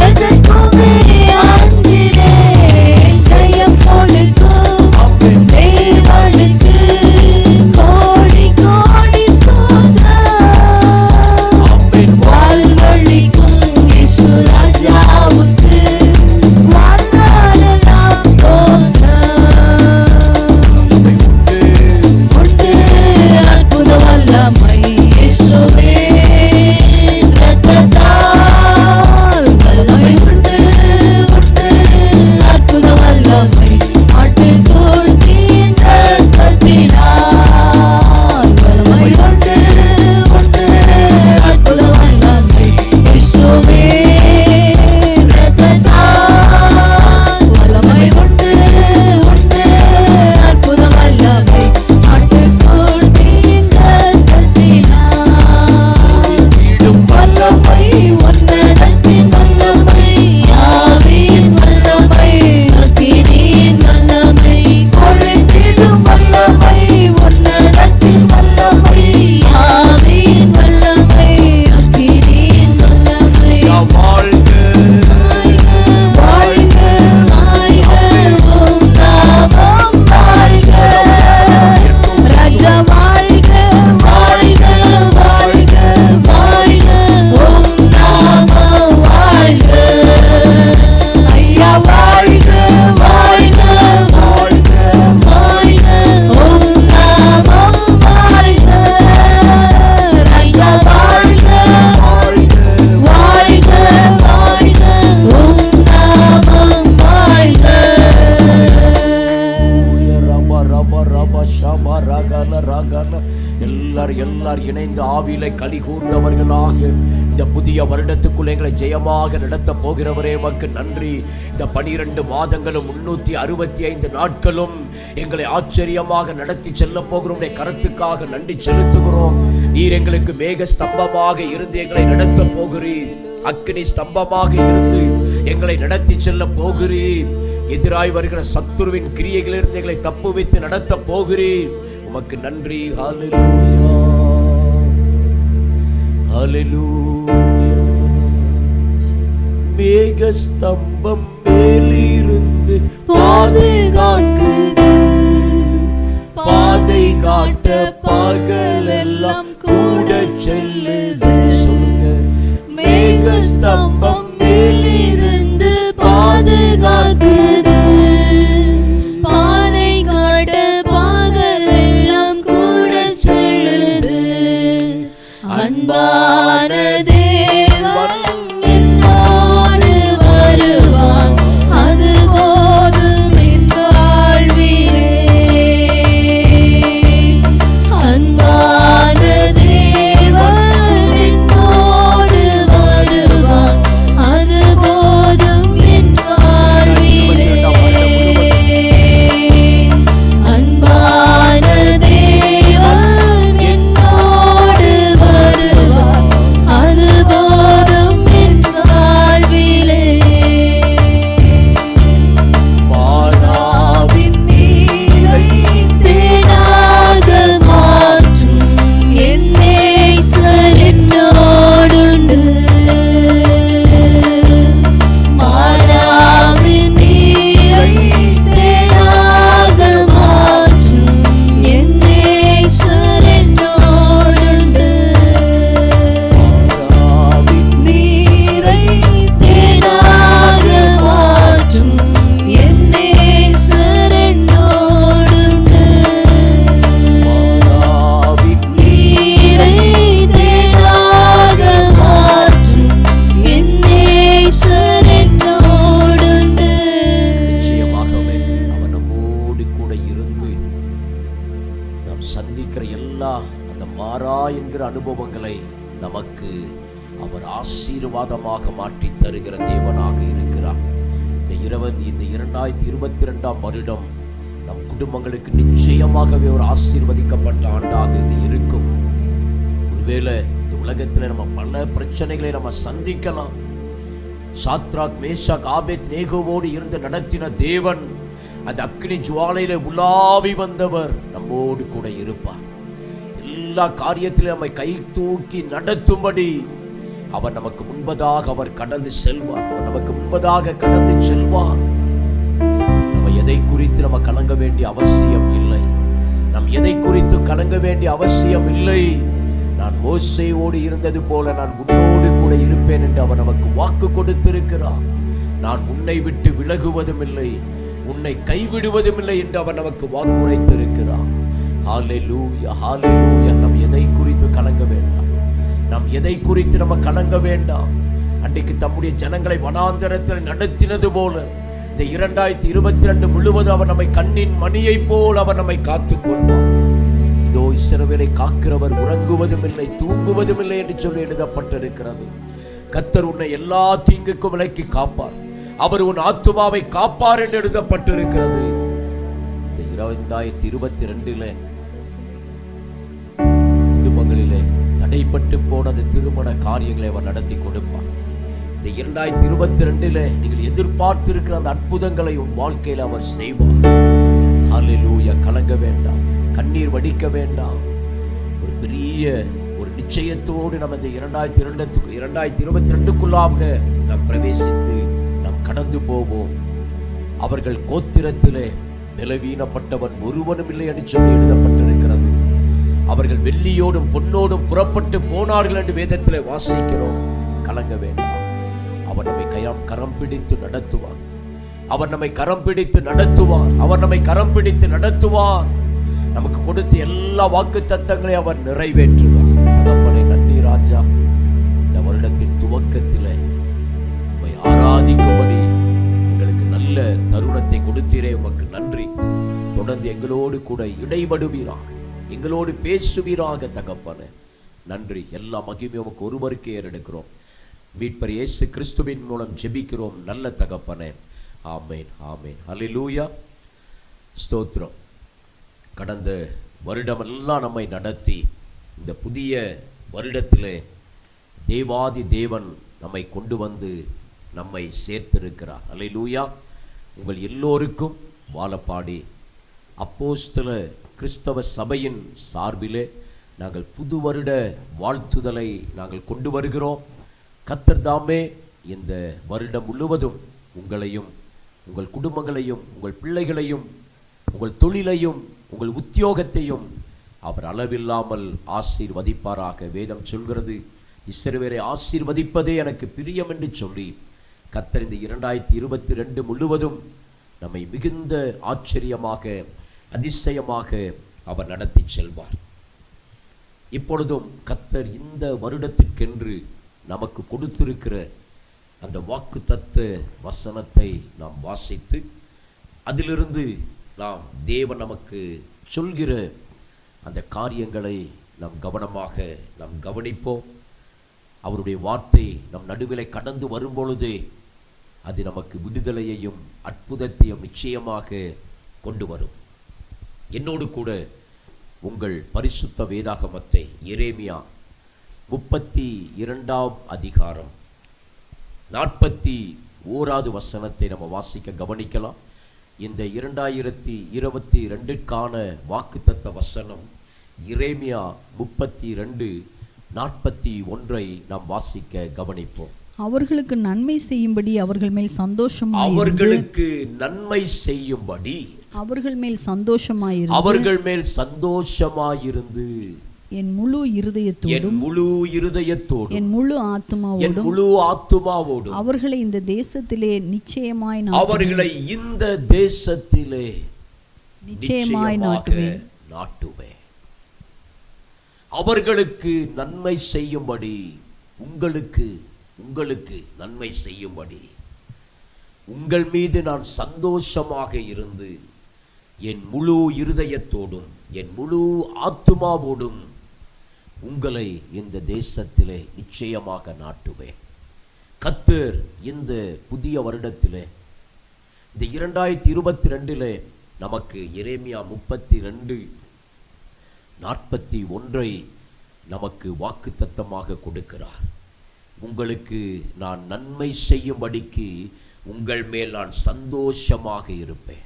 எதற்குமே அஞ்சிடேன். ஜெயம் கொடுக்கும் தேவனுக்கு கோடி கோடி ஸ்தோத்திரம். வாழ்வழிக்கும் இயேசு ராஜாவுக்கு வாழ்நாளெல்லாம் ஸ்தோத்திரம். உண்டு அற்புத வல்லமை இயேசுவின் இரத்தத்தால். வல்லமை உண்டு, உண்டு அற்புத வல்லமை ஆட்டுக்குட்டியின் இரத்தத்தினால். வல்லமை உண்டு, உண்டு அற்புத வல்லமை இயேசுவின் இரத்தத்தால். வல்லமை உண்டு, உண்டு அற்புத வல்லமை ஆட்டுக்குட்டியின் இரத்தத்தினால். வல்லமை உன்னதத்தின் வல்லமை, ஆவியின் வல்லமை, அக்கினியின் வல்லமை, பொழிந்திடும் வல்லமை. உன்னதத்தின் வல்லமை, ஆவியின் வல்லமை, அக்கினியின் வல்லமை. வாழ்க வாழ்க வாழ்க உம் நாமம் வாழ்க. ராஜா வாழ்க வாழ்க வாழ்க வாழ்க உம் நாமம் வாழ்க. ஐயா வாழ்க வாழ்க வாழ்க வாழ்க உம் நாமம் வாழ்க. ராஜா வாழ்க வாழ்க வாழ்க உம் நாமம் வாழ்க. எல்லாரும் இணைந்து ஆவியிலே களி கூர்ந்தவர்களாக இந்த புதிய வருடத்துக்குள்ள எங்களை ஜெயமாக நடத்த போகிறவரே உமக்கு நன்றி. இந்த 12 மாதங்களும் 365 நாட்களும் எங்களை ஆச்சரியமாக நடத்தி செல்ல போகிறோம். கருத்துக்காக நன்றி செலுத்துகிறோம். நீர் எங்களுக்கு மேக ஸ்தம்பமாக இருந்து எங்களை நடத்த போகிறீர். அக்கினி ஸ்தம்பமாக இருந்து எங்களை நடத்தி செல்ல போகிறீர். எதிராய் வருகிற சத்துருவின் கிரியைகளிலிருந்து எங்களை தப்பு வைத்து நடத்த போகிறீர். உமக்கு நன்றி. ஹல்லேலூயா, ஹல்லேலூயா. மேக ஸ்தம்பம் மேலிருந்து பாதுகாக்குது. காட்ட பகலெல்லாம் கூட செல்லுது. மேக ஸ்தம்பம் மேலிருந்து பாதுகாக்குது. பாதை காட்ட பகலெல்லாம் கூட செல்லுது. அன்பான தேவன் என்னோடு வருவான், அது போதும் என் வாழ்விலே. அன்பான தேவன் என்னோடு வருவான், அது போதும் என் வாழ்விலே. அன்பான தேவன் என்னோடு வருவான், அது போதும் என் வாழ்விலே. மாறாவின் நீரை தேனாக மாற்றும் என் நேசர் என்னோடுண்டு. மாறாவின் நீரை தேனாக மாற்றும் என் நேசர் என்னோடுண்டு. நீரை தேனாக மாற்றும் என் நேசர் என்னோடுண்டு. நீரை தேனாக மாற்றும் என் நேசர் என்னோடுண்டு. நிச்சயமாகவே அவர் நம்மோடு கூட இருந்து நாம் சந்திக்கிற எல்லா அந்த மாறா என்கிற அனுபவங்களை நமக்கு அவர் ஆசீர்வாதமாக மாற்றி தருகிற தேவனாக இருக்கிறார். இந்த 2022 வருடம் நம் குடும்பங்களுக்கு நிச்சயமாகவே ஒரு ஆசீர்வதிக்கப்பட்ட ஆண்டாக இது இருக்கும். ஒருவேளை இந்த உலகத்தில் நம்ம பல பிரச்சனைகளை நம்ம சந்திக்கலாம். சாத்ராக் மேஷாக் ஆபேத் நேகோவோடு இருந்து நடத்தின தேவன் அந்த அக்னி ஜுவாலையில உலாவி வந்தவர் நம்மோடு கூட இருப்பார். எல்லா காரியத்திலும் நம்மை கை தூக்கி நடத்தும்படி அவர் நமக்கு முன்பதாக அவர் கடந்து செல்வார். அவர் நமக்கு முன்பதாக கடந்து செல்வார். நம்ம எதை குறித்து நம்ம கலங்க வேண்டிய அவசியம் இல்லை. நம் எதை குறித்து கலங்க வேண்டிய அவசியம் இல்லை. நான் மோசேயோடு இருந்தது போல நான் உன்னோடு கூட இருப்பேன் என்று அவர் நமக்கு வாக்கு கொடுத்திருக்கிறார். நான் உன்னை விட்டு விலகுவதும் இல்லை, உன்னை கைவிடுவதும் இல்லை என்று அவர் நமக்கு வாக்குரைத்திருக்கிறார். ஹல்லேலூயா, ஹல்லேலூயா. நாம் எதை குறித்து கலங்க வேண்டாம். நாம் எதை குறித்து நம்ம கலங்க வேண்டாம். அன்றைக்கு தம்முடைய ஜனங்களை வனாந்தரத்தில் நடத்தினது போல இந்த 2022 முழுவதும் அவர் நம்மை கண்ணின் மணியை போல் அவர் நம்மை காத்துக் கொள்வார். இதோ இஸ்ரவேலை காக்கிறவர் உறங்குவதும் இல்லை, தூங்குவதும் இல்லை என்று சொல்லி எழுதப்பட்டிருக்கிறது. கர்த்தர் உன்னை எல்லா தீங்குக்கும் விலக்கி காப்பார், அவர் உன் ஆத்துமாவை காப்பார் என்று எழுதப்பட்டிருக்கிறது. இந்த 2022 குடும்பங்களிலே தடைப்பட்டு போன அந்த திருமண காரியங்களை அவர் நடத்தி கொடுப்பார். இந்த 2022 நீங்கள் எதிர்பார்த்திருக்கிற அந்த அற்புதங்களை உன் வாழ்க்கையில் அவர் செய்வார். ஹல்லேலூயா. கலங்க வேண்டாம், கண்ணீர் வடிக்க வேண்டாம். ஒரு பெரிய ஒரு நிச்சயத்தோடு நம்ம இந்த 2022க்குள்ளாக நாம் பிரவேசித்து நாம் கடந்து போவோம். அவர்கள் கோத்திரத்திலே நிலவீனப்பட்டவன் ஒருவனும் இல்லை என்று சொல்லி எழுதப்பட்டிருக்கிறது. அவர்கள் வெள்ளியோடும் பொன்னோடும் புறப்பட்டு போனார்கள் என்று வேதத்திலே வாசிக்கிறோம். கலங்க வேண்டாம். அவர் நம்மை கரம் பிடித்து நடத்துவார். அவர் நம்மை கரம் பிடித்து நடத்துவார். அவர் நம்மை கரம் பிடித்து நடத்துவார். நமக்கு கொடுத்த எல்லா வாக்குத்தத்தங்களை அவர் நிறைவேற்றுவார். தகப்பனே, நன்றி ராஜா. இந்த வருடத்தின் துவக்கத்திலே உம்மை ஆராதிக்கும்படி எங்களுக்கு நல்ல தருணத்தை கொடுத்தீரே, உமக்கு நன்றி. தொடர்ந்து எங்களோடு கூட இடைபடுவீராக, எங்களோடு பேசுவீராக தகப்பனே. நன்றி. எல்லா மகிமையும் உமக்கு ஒருவருக்கே ஏறெடுக்கிறோம். மீட்பர் இயேசு கிறிஸ்துவின் மூலம் ஜெபிக்கிறோம் நல்ல தகப்பனே. ஆமேன், ஆமேன். ஹல்லேலூயா. ஸ்தோத்திரம். கடந்த வருடமெல்லாம் நம்மை நடத்தி இந்த புதிய வருடத்திலே தேவாதி தேவன் நம்மை கொண்டு வந்து நம்மை சேர்த்திருக்கிறார். ஹல்லேலூயா. உங்கள் எல்லோருக்கும் வாழப்பாடி அப்போஸ்தல கிறிஸ்தவ சபையின் சார்பிலே நாங்கள் புது வருட வாழ்த்துதலை நாங்கள் கொண்டு வருகிறோம். கர்த்தர் தாமே இந்த வருடம் முழுவதும் உங்களையும் உங்கள் குடும்பங்களையும் உங்கள் பிள்ளைகளையும் உங்கள் தொழிலையும் உங்கள் உத்தியோகத்தையும் அவர் அளவில்லாமல் ஆசீர்வதிப்பாராக. வேதம் சொல்கிறது, இஸ்ரவேலை ஆசீர்வதிப்பதே எனக்கு பிரியம் என்று சொல்லி கர்த்தர் இந்த 2022 முழுவதும் நம்மை மிகுந்த ஆச்சரியமாக அதிசயமாக அவர் நடத்தி செல்வார். இப்பொழுதும் கர்த்தர் இந்த வருடத்திற்கென்று நமக்கு கொடுத்திருக்கிற அந்த வாக்குத்தத்த வசனத்தை நாம் வாசித்து அதிலிருந்து நாம் தேவன் நமக்கு சொல்கிற அந்த காரியங்களை நாம் கவனமாக நாம் கவனிப்போம். அவருடைய வார்த்தை நம் நடுவிலே கடந்து வரும்பொழுதே அது நமக்கு விடுதலையையும் அற்புதத்தையும் நிச்சயமாக கொண்டு வரும். என்னோடு கூட உங்கள் பரிசுத்த வேதாகமத்தை எரேமியா 32 அதிகாரம் 41வது வசனத்தை நம்ம வாசிக்க கவனிக்கலாம். இந்த 2022க்கான வாக்குத்தத்த வசனம் எரேமியா 32:41 நாம் வாசிக்க கவனிப்போம். அவர்களுக்கு நன்மை செய்யும்படி அவர்கள் மேல் சந்தோஷமாயிருந்து அவர்களுக்கு நன்மை செய்யும்படி அவர்கள் மேல் சந்தோஷமாயிருந்து அவர்கள் மேல் சந்தோஷமாயிருந்து என் முழு இருதயத்தோடும் என் முழு இருதயத்தோடும் என் முழு என் ஆத்துமாவோடும் முழு ஆத்துமாவோடும் அவர்களை இந்த தேசத்திலே நிச்சயமாய் அவர்களை இந்த தேசத்திலே நிச்சயமாய் நிச்சயமாக நாட்டுவேன். அவர்களுக்கு நன்மை செய்யும்படி உங்களுக்கு நன்மை செய்யும்படி உங்கள் மீது நான் சந்தோஷமாக இருந்து என் முழு இருதயத்தோடும் என் முழு ஆத்துமாவோடும் உங்களை இந்த தேசத்திலே நிச்சயமாக நாட்டுவேன். கர்த்தர் இந்த புதிய வருடத்திலே இந்த 2022 நமக்கு எரேமியா 32:41 நமக்கு வாக்குத்தத்தமாக கொடுக்கிறார். உங்களுக்கு நான் நன்மை செய்யும்படிக்கு உங்கள் மேல் நான் சந்தோஷமாக இருப்பேன்.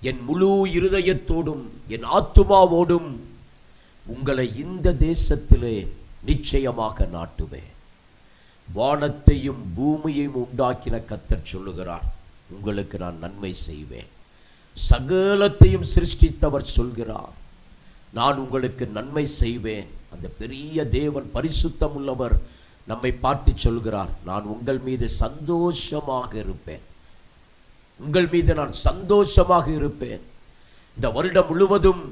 என் முழு இருதயத்தோடும் என் ஆத்துமாவோடும் உங்களை இந்த தேசத்திலே நிச்சயமாக நாட்டுவேன். வானத்தையும் பூமியையும் உண்டாக்கின கர்த்தர் சொல்லுகிறார், உங்களுக்கு நான் நன்மை செய்வேன். சகலத்தையும் சிருஷ்டித்தவர் சொல்கிறார், நான் உங்களுக்கு நன்மை செய்வேன். அந்த பெரிய தேவன் பரிசுத்தம் உள்ளவர் நம்மை பார்த்து சொல்கிறார், நான் உங்கள் மீது சந்தோஷமாக இருப்பேன். உங்கள் மீது நான் சந்தோஷமாக இருப்பேன். இந்த வருடம் முழுவதும்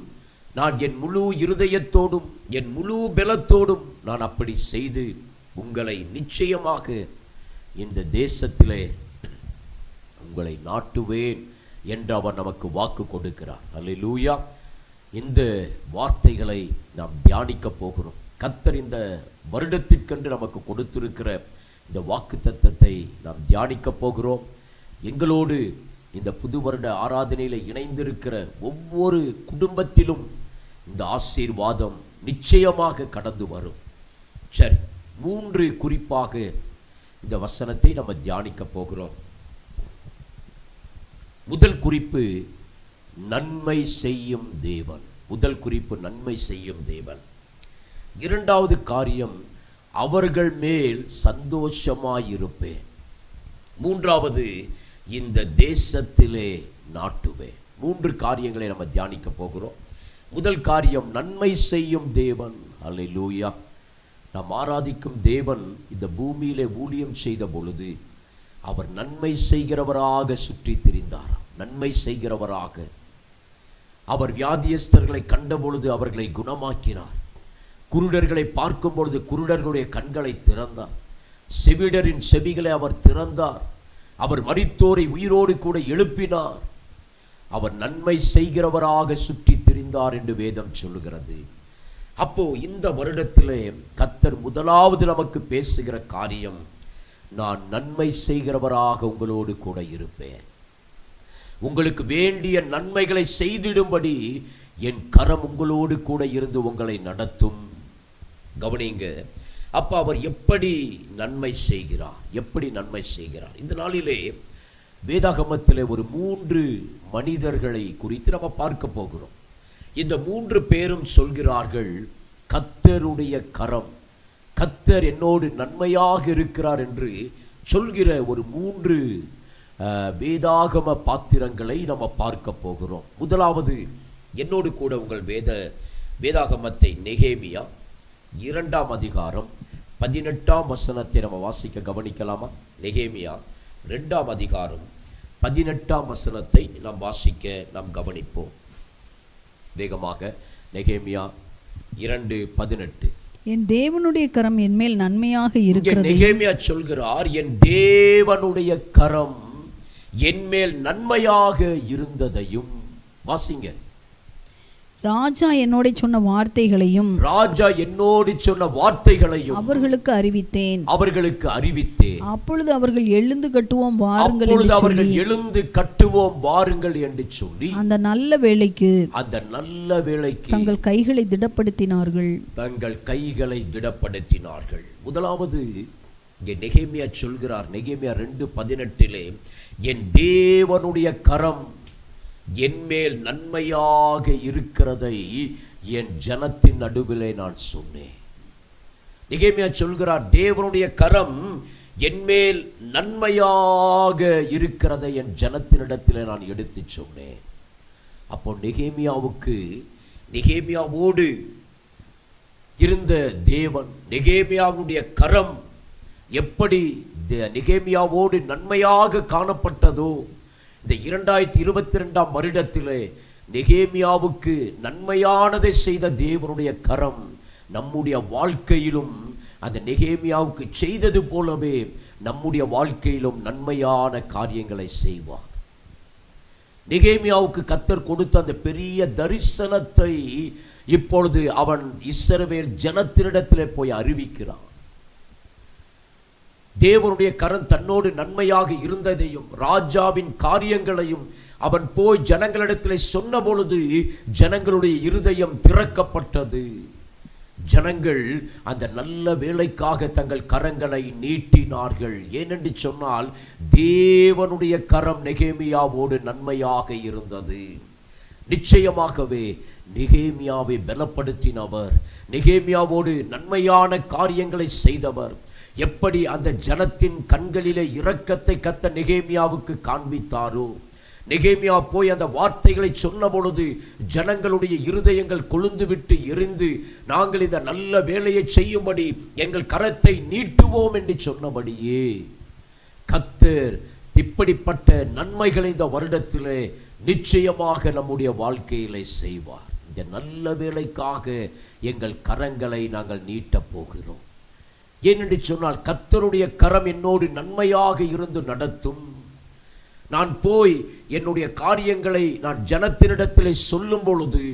நான் என் முழு இருதயத்தோடும் என் முழு பலத்தோடும் நான் அப்படி செய்து உங்களை நிச்சயமாக இந்த தேசத்திலே உங்களை நாட்டுவேன் என்று அவர் நமக்கு வாக்கு கொடுக்கிறார். அல்லேலூயா. இந்த வார்த்தைகளை நாம் தியானிக்க போகிறோம். கர்த்தர் இந்த வருடத்திற்கென்று நமக்கு கொடுத்திருக்கிற இந்த வாக்குத்தத்தத்தை நாம் தியானிக்க போகிறோம். எங்களோடு இந்த புது வருட ஆராதனையில் இணைந்திருக்கிற ஒவ்வொரு குடும்பத்திலும் இந்த ஆசீர்வாதம் நிச்சயமாக கடந்து வரும். சரி, 3 குறிப்பாக இந்த வசனத்தை நம்ம தியானிக்க போகிறோம். முதல் குறிப்பு நன்மை செய்யும் தேவன். முதல் குறிப்பு நன்மை செய்யும் தேவன். இரண்டாவது காரியம் அவர்கள் மேல் சந்தோஷமாயிருப்பேன். மூன்றாவது இந்த தேசத்திலே நாட்டுவேன். 3 காரியங்களை நம்ம தியானிக்க போகிறோம். முதல் காரியம் நன்மை செய்யும் தேவன். அல்லேலூயா. நாம் ஆராதிக்கும் தேவன் இந்த பூமியிலே ஊழியம் செய்த பொழுது அவர் நன்மை செய்கிறவராக சுற்றி திரிந்தார். நன்மை செய்கிறவராக அவர் வியாதியஸ்தர்களை கண்ட பொழுது அவர்களை குணமாக்கினார். குருடர்களை பார்க்கும் பொழுது குருடர்களுடைய கண்களை திறந்தார். செவிடரின் செவிகளை அவர் திறந்தார். அவர் மரித்தோரை உயிரோடு கூட எழுப்பினார். அவர் நன்மை செய்கிறவராக சுற்றி திரிந்தார் என்று வேதம் சொல்லுகிறது. அப்போ இந்த வருடத்திலே கர்த்தர் முதலாவது நமக்கு பேசுகிற காரியம், நான் நன்மை செய்கிறவராக உங்களோடு கூட இருப்பேன். உங்களுக்கு வேண்டிய நன்மைகளை செய்திடும்படி என் கரம் உங்களோடு கூட இருந்து உங்களை நடத்தும். கவனிங்க, அப்ப அவர் எப்படி நன்மை செய்கிறார்? எப்படி நன்மை செய்கிறார்? இந்த நாளிலே வேதாகமத்திலே ஒரு 3 மனிதர்களை குறித்து நம்ம பார்க்க போகிறோம். இந்த 3 பேரும் சொல்கிறார்கள், கர்த்தருடைய கரம், கர்த்தர் என்னோடு நன்மையாக இருக்கிறார் என்று சொல்கிற ஒரு 3 வேதாகம பாத்திரங்களை நம்ம பார்க்க போகிறோம். முதலாவது, என்னோடு கூட உங்கள் வேத வேதாகமத்தை நெகேமியா 2ஆம் அதிகாரம் 18ஆம் வசனத்தை நம்ம வாசிக்க கவனிக்கலாமா? நெகேமியா 2ஆம் அதிகாரம் 18ஆம் வசனத்தை நாம் வாசிக்க நாம் கவனிப்போம். வேகமாக நெகேமியா 2:18. என் தேவனுடைய கரம் என்மேல் நன்மையாக இருக்கிறது. நெகேமியா சொல்கிறார், என் தேவனுடைய கரம் என்மேல் நன்மையாக இருந்ததையும். வாசிங்க. ராஜா என்னோட சொன்ன வார்த்தைகளையும் அவர்களுக்கு அறிவித்தேன். அப்பொழுது அவர்கள் எழுந்து கட்டுவோம் வாருங்கள் என்று சொல்லி அந்த நல்ல வேளைக்கு தங்கள் கைகளை திடப்படுத்தினார்கள். முதலாவது இங்கே நெகேமியா சொல்கிறார், நெகேமியா 2:18, என் தேவனுடைய கரம் என்மேல் நன்மையாக இருக்கிறதை என் ஜனத்தின் நடுவிலே நான் சொன்னேன். நெகேமியா சொல்கிறார், தேவனுடைய கரம் என்மேல் நன்மையாக இருக்கிறதை என் ஜனத்தினிடத்திலே நான் எடுத்து சொன்னேன். அப்போ நெகேமியாவோடு இருந்த தேவன், நெகேமியாவுடைய கரம் எப்படி நெகேமியாவோடு நன்மையாக காணப்பட்டதோ, இந்த 2022ஆம் வருடத்திலே நெகேமியாவுக்கு நன்மையானதை செய்த தேவனுடைய கரம் நம்முடைய வாழ்க்கையிலும் அந்த நெகேமியாவுக்கு செய்தது போலவே நம்முடைய வாழ்க்கையிலும் நன்மையான காரியங்களை செய்வார். நெகேமியாவுக்கு கர்த்தர் கொடுத்த அந்த பெரிய தரிசனத்தை இப்பொழுது அவன் இஸ்ரவேல் ஜனத்தினிடத்திலே போய் அறிவிக்கிறான். தேவனுடைய கரம் தன்னோடு நன்மையாக இருந்ததையும் ராஜாவின் காரியங்களையும் அவன் போய் ஜனங்களிடத்தில் சொன்ன பொழுது ஜனங்களுடைய இருதயம் திறக்கப்பட்டது. ஜனங்கள் அந்த நல்ல வேலைக்காக தங்கள் கரங்களை நீட்டினார்கள். ஏனென்று சொன்னால் தேவனுடைய கரம் நெகேமியாவோடு நன்மையாக இருந்தது. நிச்சயமாகவே நெகேமியாவை பலப்படுத்தினவர், நெகேமியாவோடு நன்மையான காரியங்களை செய்தவர். எப்படி அந்த ஜனத்தின் கண்களிலே இரக்கத்தை கர்த்தர் நெகேமியாவுக்கு காண்பித்தாரோ, நெகேமியா போய் அந்த வார்த்தைகளை சொன்ன பொழுது ஜனங்களுடைய இருதயங்கள் கொழுந்து விட்டு எரிந்து, நாங்கள் இந்த நல்ல வேலையை செய்யும்படி எங்கள் கரத்தை நீட்டுவோம் என்று சொன்னபடியே கர்த்தர் இப்படிப்பட்ட நன்மைகளை இந்த வருடத்திலே நிச்சயமாக நம்முடைய வாழ்க்கையிலே செய்வார். இந்த நல்ல வேலைக்காக எங்கள் கரங்களை நாங்கள் நீட்டப் போகிறோம். ஏனென்று சொன்னால் கர்த்தருடைய கரம் என்னோடு நன்மையாக இருந்து நடத்தும். நான் போய் என்னுடைய காரியங்களை நான் ஜனத்தினிடத்திலே சொல்லும் பொழுது,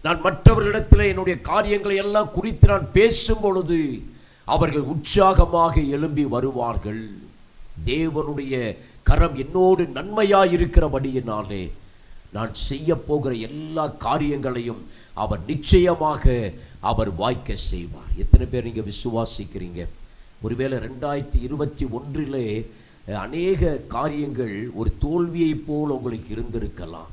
நான் மற்றவர்களிடத்தில் என்னுடைய காரியங்களை எல்லாம் குறித்து நான் பேசும் பொழுது அவர்கள் உற்சாகமாக எழும்பி வருவார்கள். தேவனுடைய கரம் என்னோடு நன்மையாக இருக்கிறபடியினாலே நான் செய்ய போகிற எல்லா காரியங்களையும் அவர் நிச்சயமாக அவர் வாய்க்க செய்வார். எத்தனை பேர் நீங்கள் விசுவாசிக்கிறீங்க? ஒருவேளை 2021 அநேக காரியங்கள் ஒரு தோல்வியை போல் உங்களுக்கு இருந்திருக்கலாம்.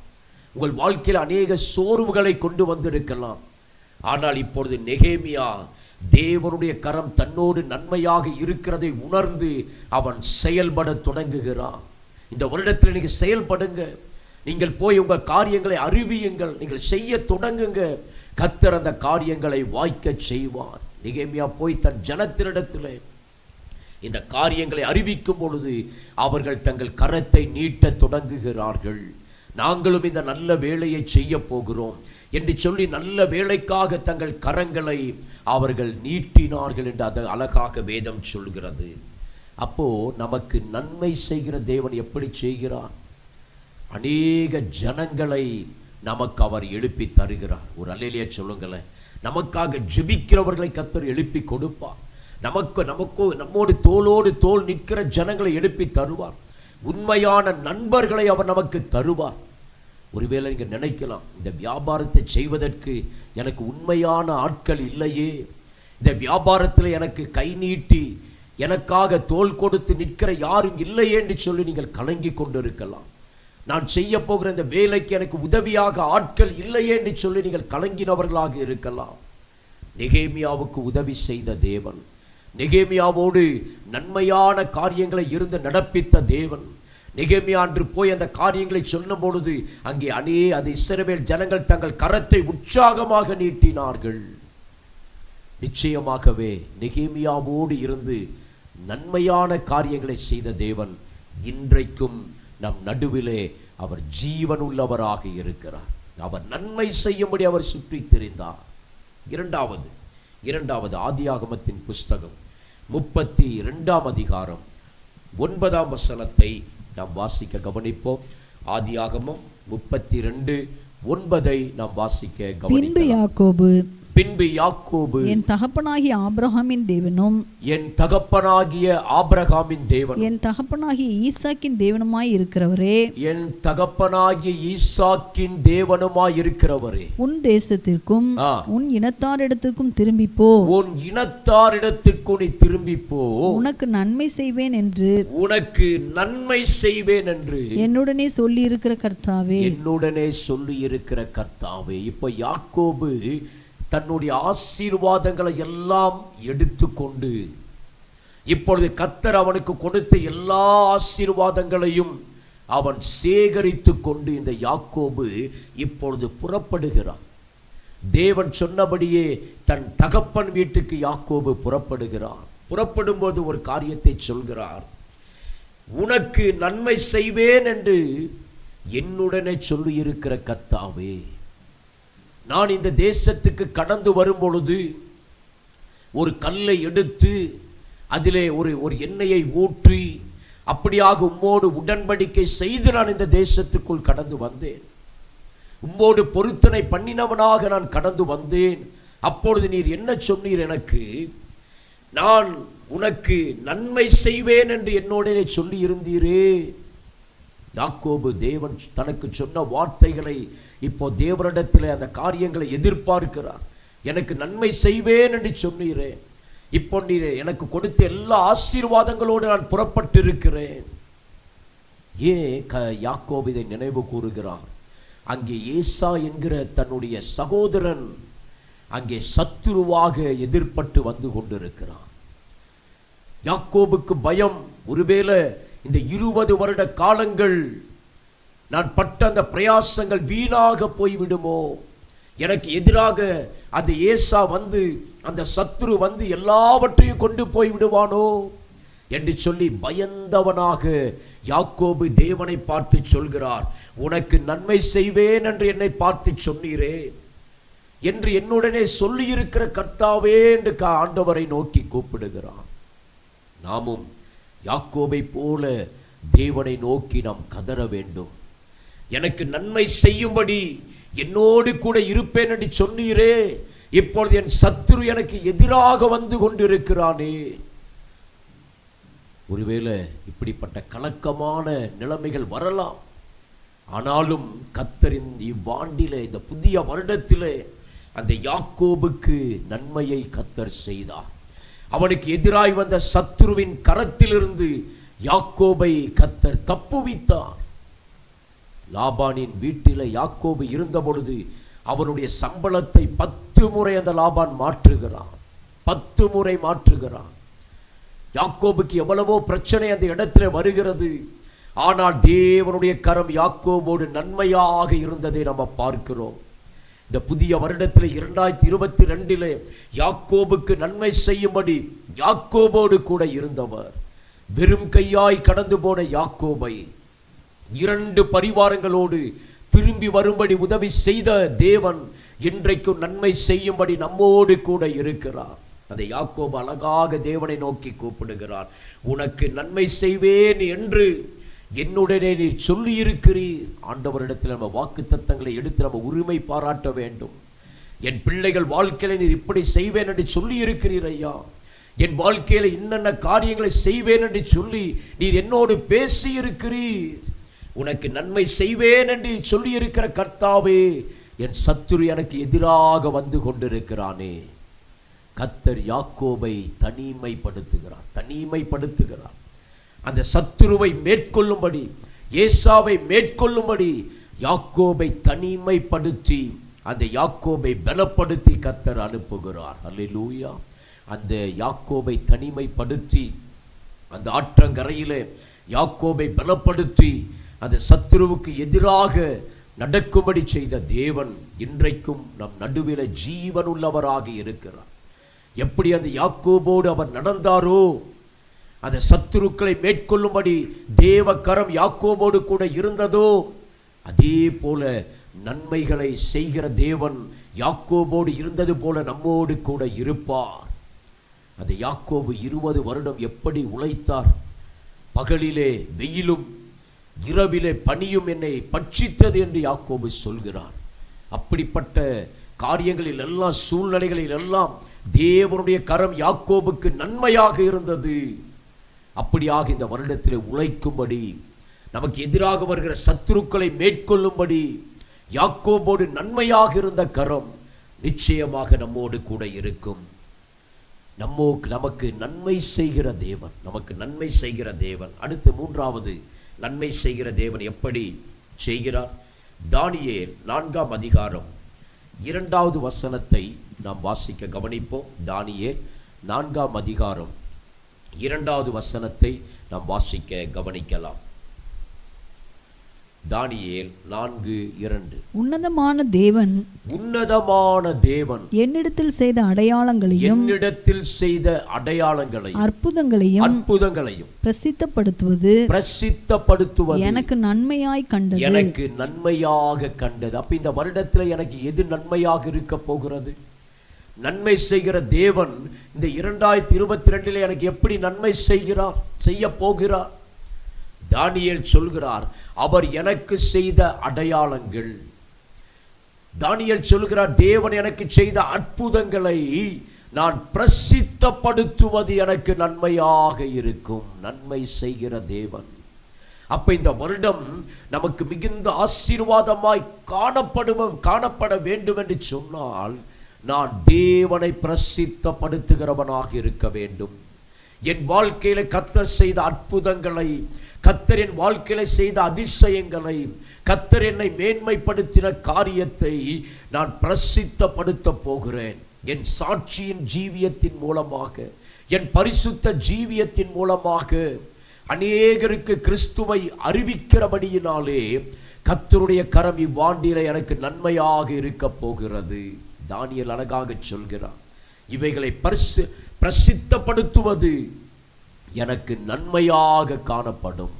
உங்கள் வாழ்க்கையில் அநேக சோர்வுகளை கொண்டு வந்திருக்கலாம். ஆனால் இப்பொழுது நெகேமியா தேவனுடைய கரம் தன்னோடு நன்மையாக இருக்கிறதை உணர்ந்து அவன் செயல்பட தொடங்குகிறான். இந்த வருடத்தில் நீங்கள் செயல்படுங்க. நீங்கள் போய் உங்கள் காரியங்களை அறிவியுங்கள். நீங்கள் செய்ய தொடங்குங்க. கர்த்தர் அந்த காரியங்களை வாய்க்க செய்வார். நெகேமியா போய் தன் ஜனத்தினிடத்தில் இந்த காரியங்களை அறிவிக்கும் பொழுது அவர்கள் தங்கள் கரத்தை நீட்ட தொடங்குகிறார்கள். நாங்களும் இந்த நல்ல வேலையை செய்ய போகிறோம் என்று சொல்லி நல்ல வேலைக்காக தங்கள் கரங்களை அவர்கள் நீட்டினார்கள் என்று அது அழகாக வேதம் சொல்கிறது. அப்போ நமக்கு நன்மை செய்கிற தேவன் எப்படி செய்கிறார்? அநேக ஜனங்களை நமக்கு அவர் எழுப்பி தருகிறார். ஒரு அல்லேலூயா சொல்லுங்களேன். நமக்காக ஜெபிக்கிறவர்களை கர்த்தர் எழுப்பி கொடுப்பார். நம்மோடு தோளோடு தோள் நிற்கிற ஜனங்களை எழுப்பி தருவார். உண்மையான நண்பர்களை அவர் நமக்கு தருவார். ஒருவேளை நீங்கள் நினைக்கலாம், இந்த வியாபாரத்தை செய்வதற்கு எனக்கு உண்மையான ஆட்கள் இல்லையே, இந்த வியாபாரத்தில் எனக்கு கை நீட்டி எனக்காக தோள் கொடுத்து நிற்கிற யாரும் இல்லையே என்று சொல்லி நீங்கள் கலங்கி கொண்டு இருக்கலாம். நான் செய்ய போகிற இந்த வேலைக்கு எனக்கு உதவியாக ஆட்கள் இல்லையே என்று சொல்லி நீங்கள் கலங்கினவர்களாக இருக்கலாம். நெகேமியாவுக்கு உதவி செய்த தேவன், நெகேமியாவோடு நன்மையான காரியங்களை இருந்து நடப்பித்த தேவன், நெகேமியா அன்று போய் அந்த காரியங்களை சொன்ன பொழுது அங்கே அந்த இஸ்ரவேல் ஜனங்கள் தங்கள் கரத்தை உற்சாகமாக நீட்டினார்கள். நிச்சயமாகவே நெகேமியாவோடு இருந்து நன்மையான காரியங்களை செய்த தேவன் இன்றைக்கும் நம் நடுவிலே அவர் ஜீவன் உள்ளவராக இருக்கிறார். அவர் நன்மை செய்யும்படி அவர் சுற்றி திரிந்தார். இரண்டாவது ஆதியாகமத்தின் புஸ்தகம் 32 அதிகாரம் 9 வசனத்தை நாம் வாசிக்க கவனிப்போம். ஆதியாகமம் 32:9 நாம் வாசிக்க கவனிப்போம். பின்பு யாக்கோபு என் தகப்பனாகிய ஆபிரகாமின் தேவனும் என் தகப்பனாகிய ஆபிரகாமின் தேவன் என் தகப்பனாகிய ஈசாக்கின் தேவனுமாய் இருக்கிறவரே என் தகப்பனாகிய ஈசாக்கின் தேவனுமாய் இருக்கிறவரே உன் தேசத்திற்கும் உன் இனத்தாரிடத்திற்கும் திரும்பி போ. உன் இனத்தாரிடத்திற்கு நீ திரும்பி போ. உனக்கு நன்மை செய்வேன் என்று என்னுடனே சொல்லி இருக்கிற கர்த்தாவே. இப்போ யாக்கோபு தன்னுடைய ஆசீர்வாதங்களை எல்லாம் எடுத்துக்கொண்டு இப்பொழுது கர்த்தர் அவனுக்கு கொடுத்த எல்லா ஆசீர்வாதங்களையும் அவன் சேகரித்து கொண்டு இந்த யாக்கோபு இப்பொழுது புறப்படுகிறான். தேவன் சொன்னபடியே தன் தகப்பன் வீட்டுக்கு யாக்கோபு புறப்படுகிறான். புறப்படும்போது ஒரு காரியத்தை சொல்கிறார். உனக்கு நன்மை செய்வேன் என்று என்னுடனே சொல்லி இருக்கிற கர்த்தாவே, நான் இந்த தேசத்துக்கு கடந்து வரும் பொழுது ஒரு கல்லை எடுத்து அதிலே ஒரு எண்ணெயை ஊற்றி அப்படியாக உம்மோடு உடன்படிக்கை செய்து நான் இந்த தேசத்துக்குள் கடந்து வந்தேன். உம்மோடு பொருத்தனை பண்ணினவனாக நான் கடந்து வந்தேன். அப்பொழுது நீர் என்ன சொன்னீர்? எனக்கு நான் உனக்கு நன்மை செய்வேன் என்று என்னோடனே சொல்லி இருந்தீரே. யாக்கோபு தேவன் தனக்கு சொன்ன வார்த்தைகளை இப்போ தேவனிடத்தில் அந்த காரியங்களை எதிர்பார்க்கிறார். எனக்கு நன்மை செய்வேன் என்று சொன்னீரே, இப்போ நீர் எனக்கு கொடுத்த எல்லா ஆசீர்வாதங்களோடு நான் புறப்பட்டிருக்கிறேன். யாக்கோபு இதை நினைவு கூறுகிறார். அங்கே ஏசா என்கிற தன்னுடைய சகோதரன் அங்கே சத்துருவாக எதிர்பட்டு வந்து கொண்டிருக்கிறான். யாக்கோபுக்கு பயம், ஒருவேளை இந்த 20 வருட காலங்கள் நான் பட்ட அந்த பிரயாசங்கள் வீணாக போய்விடுமோ, எனக்கு எதிராக அந்த ஏசா வந்து அந்த சத்துரு வந்து எல்லாவற்றையும் கொண்டு போய் விடுவானோ என்று சொல்லி பயந்தவனாக யாக்கோபு தேவனை பார்த்து சொல்கிறார். உனக்கு நன்மை செய்வேன் என்று என்னை பார்த்து சொன்னீரே என்று என்னுடனே சொல்லி இருக்கிற கர்த்தாவே என்று ஆண்டவரை நோக்கி கூப்பிடுகிறான். நாமும் யாக்கோபை போல தேவனை நோக்கி நாம் கதற வேண்டும். எனக்கு நன்மை செய்யும்படி என்னோடு கூட இருப்பேன் என்று சொன்னீரே, இப்பொழுது என் சத்துரு எனக்கு எதிராக வந்து கொண்டிருக்கிறானே. ஒருவேளை இப்படிப்பட்ட கலக்கமான நிலைமைகள் வரலாம். ஆனாலும் கர்த்தரின் இவ்வாண்டிலே, இந்த புதிய வருடத்திலே அந்த யாக்கோபுக்கு நன்மையை கர்த்தர் செய்தார். அவனுக்கு எதிராய் வந்த சத்துருவின் கரத்திலிருந்து யாக்கோபை கர்த்தர் தப்புவித்தார். லாபானின் வீட்டில் யாக்கோபு இருந்த பொழுது அவனுடைய சம்பளத்தை 10 முறை அந்த லாபான் மாற்றுகிறான். 10 முறை மாற்றுகிறான். யாக்கோபுக்கு எவ்வளவோ பிரச்சனை அந்த இடத்துல வருகிறது. ஆனால் தேவனுடைய கரம் யாக்கோபோடு நன்மையாக இருந்ததை நம்ம பார்க்கிறோம். இந்த புதிய வருடத்தில் 2022 யாக்கோபுக்கு நன்மை செய்யும்படி யாக்கோபோடு கூட இருந்தவர். வெறும் கையாய் கடந்து போன யாக்கோபை 2 பரிவாரங்களோடு திரும்பி வரும்படி உதவி செய்த தேவன் இன்றைக்கும் நன்மை செய்யும்படி நம்மோடு கூட இருக்கிறார். அதை யாக்கோபு அழகாக தேவனை நோக்கி கூப்பிடுகிறார். உனக்கு நன்மை செய்வேன் என்று என்னுடனே நீர் சொல்லி இருக்கிறீர். ஆண்டவரிடத்தில் நம்ம வாக்கு தத்தங்களை எடுத்து நம்ம உரிமை பாராட்ட வேண்டும். என் பிள்ளைகள் வாழ்க்கையில நீர் இப்படி செய்வேன் என்று சொல்லி இருக்கிறீர் ஐயா. என் வாழ்க்கையில இன்னென்ன காரியங்களை செய்வேன் என்று சொல்லி நீர் என்னோடு பேசி இருக்கிறீர். உனக்கு நன்மை செய்வேன் என்று சொல்லி இருக்கிற கர்த்தாவே, என் சத்துரு எனக்கு எதிராக வந்து கொண்டிருக்கிறானே. கர்த்தர் யாக்கோபை தனிமைப்படுத்துகிறார். அந்த சத்துருவை மேற்கொள்ளும்படி, ஏசாவை மேற்கொள்ளும்படி யாக்கோபை தனிமைப்படுத்தி அந்த யாக்கோபை பலப்படுத்தி கர்த்தர் அனுப்புகிறார். அல்லேலூயா. அந்த யாக்கோபை தனிமைப்படுத்தி அந்த ஆற்றங்கரையிலே யாக்கோபை பலப்படுத்தி அந்த சத்துருவுக்கு எதிராக நடக்கும்படி செய்த தேவன் இன்றைக்கும் நம் நடுவில் ஜீவன் உள்ளவராக இருக்கிறார். எப்படி அந்த யாக்கோபோடு அவர் நடந்தாரோ, அந்த சத்துருக்களை மேற்கொள்ளும்படி தேவ கரம் யாக்கோபோடு கூட இருந்ததோ, அதே போல நன்மைகளை செய்கிற தேவன் யாக்கோபோடு இருந்தது போல நம்மோடு கூட இருப்பார். அந்த யாக்கோபு 20 வருடம் எப்படி உழைத்தார். பகலிலே வெயிலும் இரவிலே பனியும் என்னை பட்சித்தது என்று யாக்கோபு சொல்கிறார். அப்படிப்பட்ட காரியங்களில் எல்லாம், சூழ்நிலைகளில் எல்லாம் தேவனுடைய கரம் யாக்கோபுக்கு நன்மையாக இருந்தது. அப்படியாக இந்த வருடத்திலே உழைக்கும்படி, நமக்கு எதிராக வருகிற சத்துருக்களை மேற்கொள்ளும்படி யாக்கோபோடு நன்மையாக இருந்த கரம் நிச்சயமாக நம்மோடு கூட இருக்கும். நமக்கு நன்மை செய்கிற தேவன், நமக்கு நன்மை செய்கிற தேவன். அடுத்து மூன்றாவது, நன்மை செய்கிற தேவன் எப்படி செய்கிறார்? தானியேல் 4ஆம் அதிகாரம் 2வது வசனத்தை நாம் வாசிக்க கவனிப்போம். தானியேல் 4ஆம் அதிகாரம் 2வது வசனத்தை நாம் வாசிக்க கவனிக்கலாம். தானியேல் 4:2. உன்னதமான தேவன் என்னிடத்தில் செய்த அடையாளங்களையும் அற்புதங்களையும் பிரசித்தப்படுத்துவது எனக்கு நன்மையாய் கண்டது. எனக்கு நன்மையாக கண்டது. அப்ப இந்த வருடத்தில் எனக்கு எது நன்மையாக இருக்க போகிறது? நன்மை செய்கிற தேவன் இந்த 2022 எனக்கு எப்படி நன்மை செய்ய போகிறார்? தானியேல் சொல்கிறார், அவர் எனக்கு செய்த அடையாளங்கள். தானியேல் சொல்கிறார், தேவன் எனக்கு செய்த அற்புதங்களை நான் பிரசித்தப்படுத்துவது எனக்கு நன்மையாக இருக்கும். நன்மை செய்கிற தேவன். அப்ப இந்த வருடம் நமக்கு மிகுந்த ஆசீர்வாதமாய் காணப்பட வேண்டும் என்று சொன்னால், நான் தேவனை பிரசித்தப்படுத்துகிறவனாக இருக்க வேண்டும். என் வாழ்க்கையில கர்த்தர் செய்த அற்புதங்களை, கர்த்தர் என் வாழ்க்கையில செய்த அதிசயங்களை, கர்த்தர் என்னை மேன்மைப்படுத்தின காரியத்தை நான் பிரசித்தப்படுத்த போகிறேன். என் சாட்சியின் ஜீவியத்தின் மூலமாக, என் பரிசுத்த ஜீவியத்தின் மூலமாக அநேகருக்கு கிறிஸ்துவை அறிவிக்கிறபடியினாலே கர்த்தருடைய கரம் இவ்வாண்டில எனக்கு நன்மையாக இருக்க போகிறது. தானியேல் அழகாக சொல்கிறார், இவைகளை பிரசித்தப்படுத்துவது எனக்கு நன்மையாக காணப்படும்.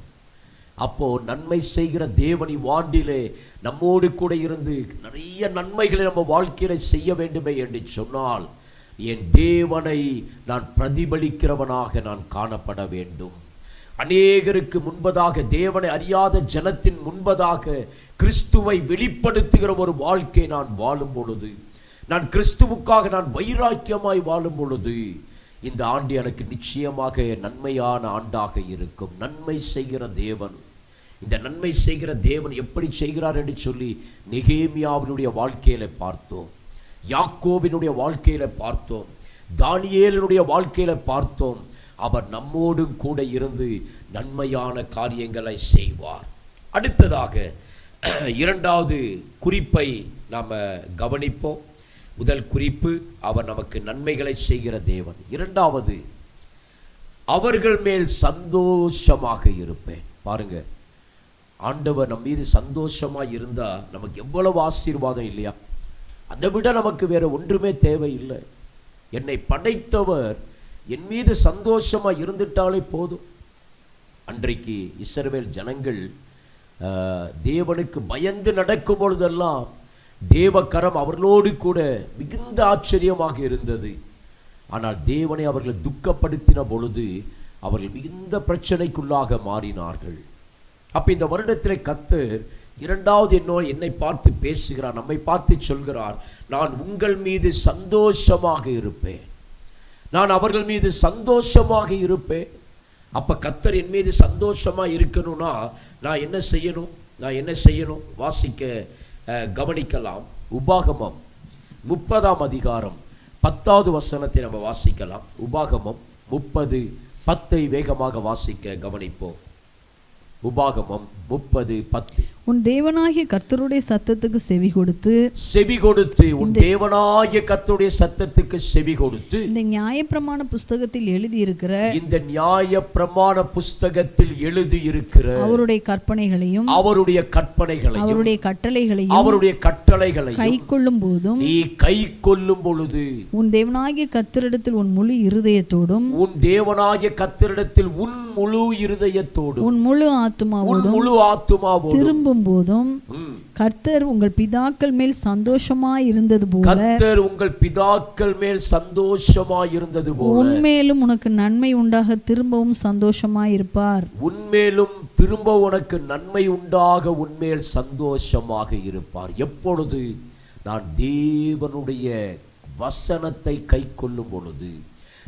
அப்போ நன்மை செய்கிற தேவனி வாண்டிலே நம்மோடு கூட இருந்து நிறைய நன்மைகளை நம்ம வாழ்க்கையில செய்ய வேண்டுமே என்று சொன்னால், என் தேவனை நான் பிரதிபலிக்கிறவனாக நான் காணப்பட வேண்டும். அநேகருக்கு முன்பதாக, தேவனை அறியாத ஜனத்தின் முன்பதாக கிறிஸ்துவை வெளிப்படுத்துகிற ஒரு வாழ்க்கை நான் வாழும் பொழுது, நான் கிறிஸ்துவுக்காக நான் வைராக்கியமாய் வாழும் பொழுது, இந்த ஆண்டு எனக்கு நிச்சயமாக நன்மையான ஆண்டாக இருக்கும். நன்மை செய்கிற தேவன், இந்த நன்மை செய்கிற தேவன் எப்படி செய்கிறார் என்று சொல்லி நெகேமியாவினுடைய வாழ்க்கையில பார்த்தோம், யாக்கோபினுடைய வாழ்க்கையில பார்த்தோம், தானியேலினுடைய வாழ்க்கையில பார்த்தோம். அவர் நம்மோடும் கூட இருந்து நன்மையான காரியங்களை செய்வார். அடுத்ததாக 2வது குறிப்பை நாம் கவனிப்போம். முதல் குறிப்பு, அவர் நமக்கு நன்மைகளை செய்கிற தேவன். 2வது, அவர்கள் மேல் சந்தோஷமாக இருப்பேன். பாருங்க, ஆண்டவர் நம் மீது சந்தோஷமாக இருந்தா நமக்கு எவ்வளவு ஆசீர்வாதம் இல்லையா? அதை விட நமக்கு வேற ஒன்றுமே தேவையில்லை. என்னை படைத்தவர் என் மீது சந்தோஷமா இருந்துட்டாலே போதும். அன்றைக்கு இஸ்ரவேல் ஜனங்கள் தேவனுக்கு பயந்து நடக்கும் பொழுதெல்லாம் தேவக்கரம் அவர்களோடு கூட மிகுந்த ஆச்சரியமாக இருந்தது. ஆனால் தேவனை அவர்கள் துக்கப்படுத்தின பொழுது அவர்கள் மிகுந்த பிரச்சனைக்குள்ளாக மாறினார்கள். அப்ப இந்த வருடத்தில் கர்த்தர் 2வது என்னை பார்த்து பேசுகிறார், நம்மை பார்த்து சொல்கிறார், நான் உங்கள் மீது சந்தோஷமாக இருப்பேன், நான் அவர்கள் மீது சந்தோஷமாக இருப்பேன். அப்ப கர்த்தர் என் மீது சந்தோஷமா இருக்கணும்னா நான் என்ன செய்யணும்? வாசிக்க கவனிக்கலாம். உபாகமம் 30ஆம் அதிகாரம் 10வது வசனத்தை நம்ம வாசிக்கலாம். உபாகமம் 30:10 வேகமாக வாசிக்க கவனிப்போம். உபாகமம் 30:10. உன் தேவனாகிய கர்த்தருடைய சத்தத்துக்கு செவி கொடுத்து உன் தேவனாகிய கர்த்தருடைய சத்தத்துக்கு செவி கொடுத்து இந்த நியாயப்பிரமாண புஸ்தகத்தில் எழுதியிருக்கிற அவருடைய கற்பனைகளையும் அவருடைய கட்டளைகளையும் கைக்கொள்ளும் போதும் நீ கைக்கொள்ளும் பொழுது உன் தேவனாகிய கர்த்தரிடத்தில் உன் முழு இருதயத்தோடும் உன் முழு ஆத்துமாவோடும் திரும்பும் போதும் கர்த்தர் உங்கள் பிதாக்கள் மேல் சந்தோஷமாய் இருந்தது போல உன்மேலும் உனக்கு நன்மை உண்டாக திரும்பவும் சந்தோஷமாய் இருப்பார். உன்மேல் சந்தோஷமாக இருப்பார். எப்பொழுது நான் தேவனுடைய வசனத்தை கைக்கொள்ளும் பொழுது,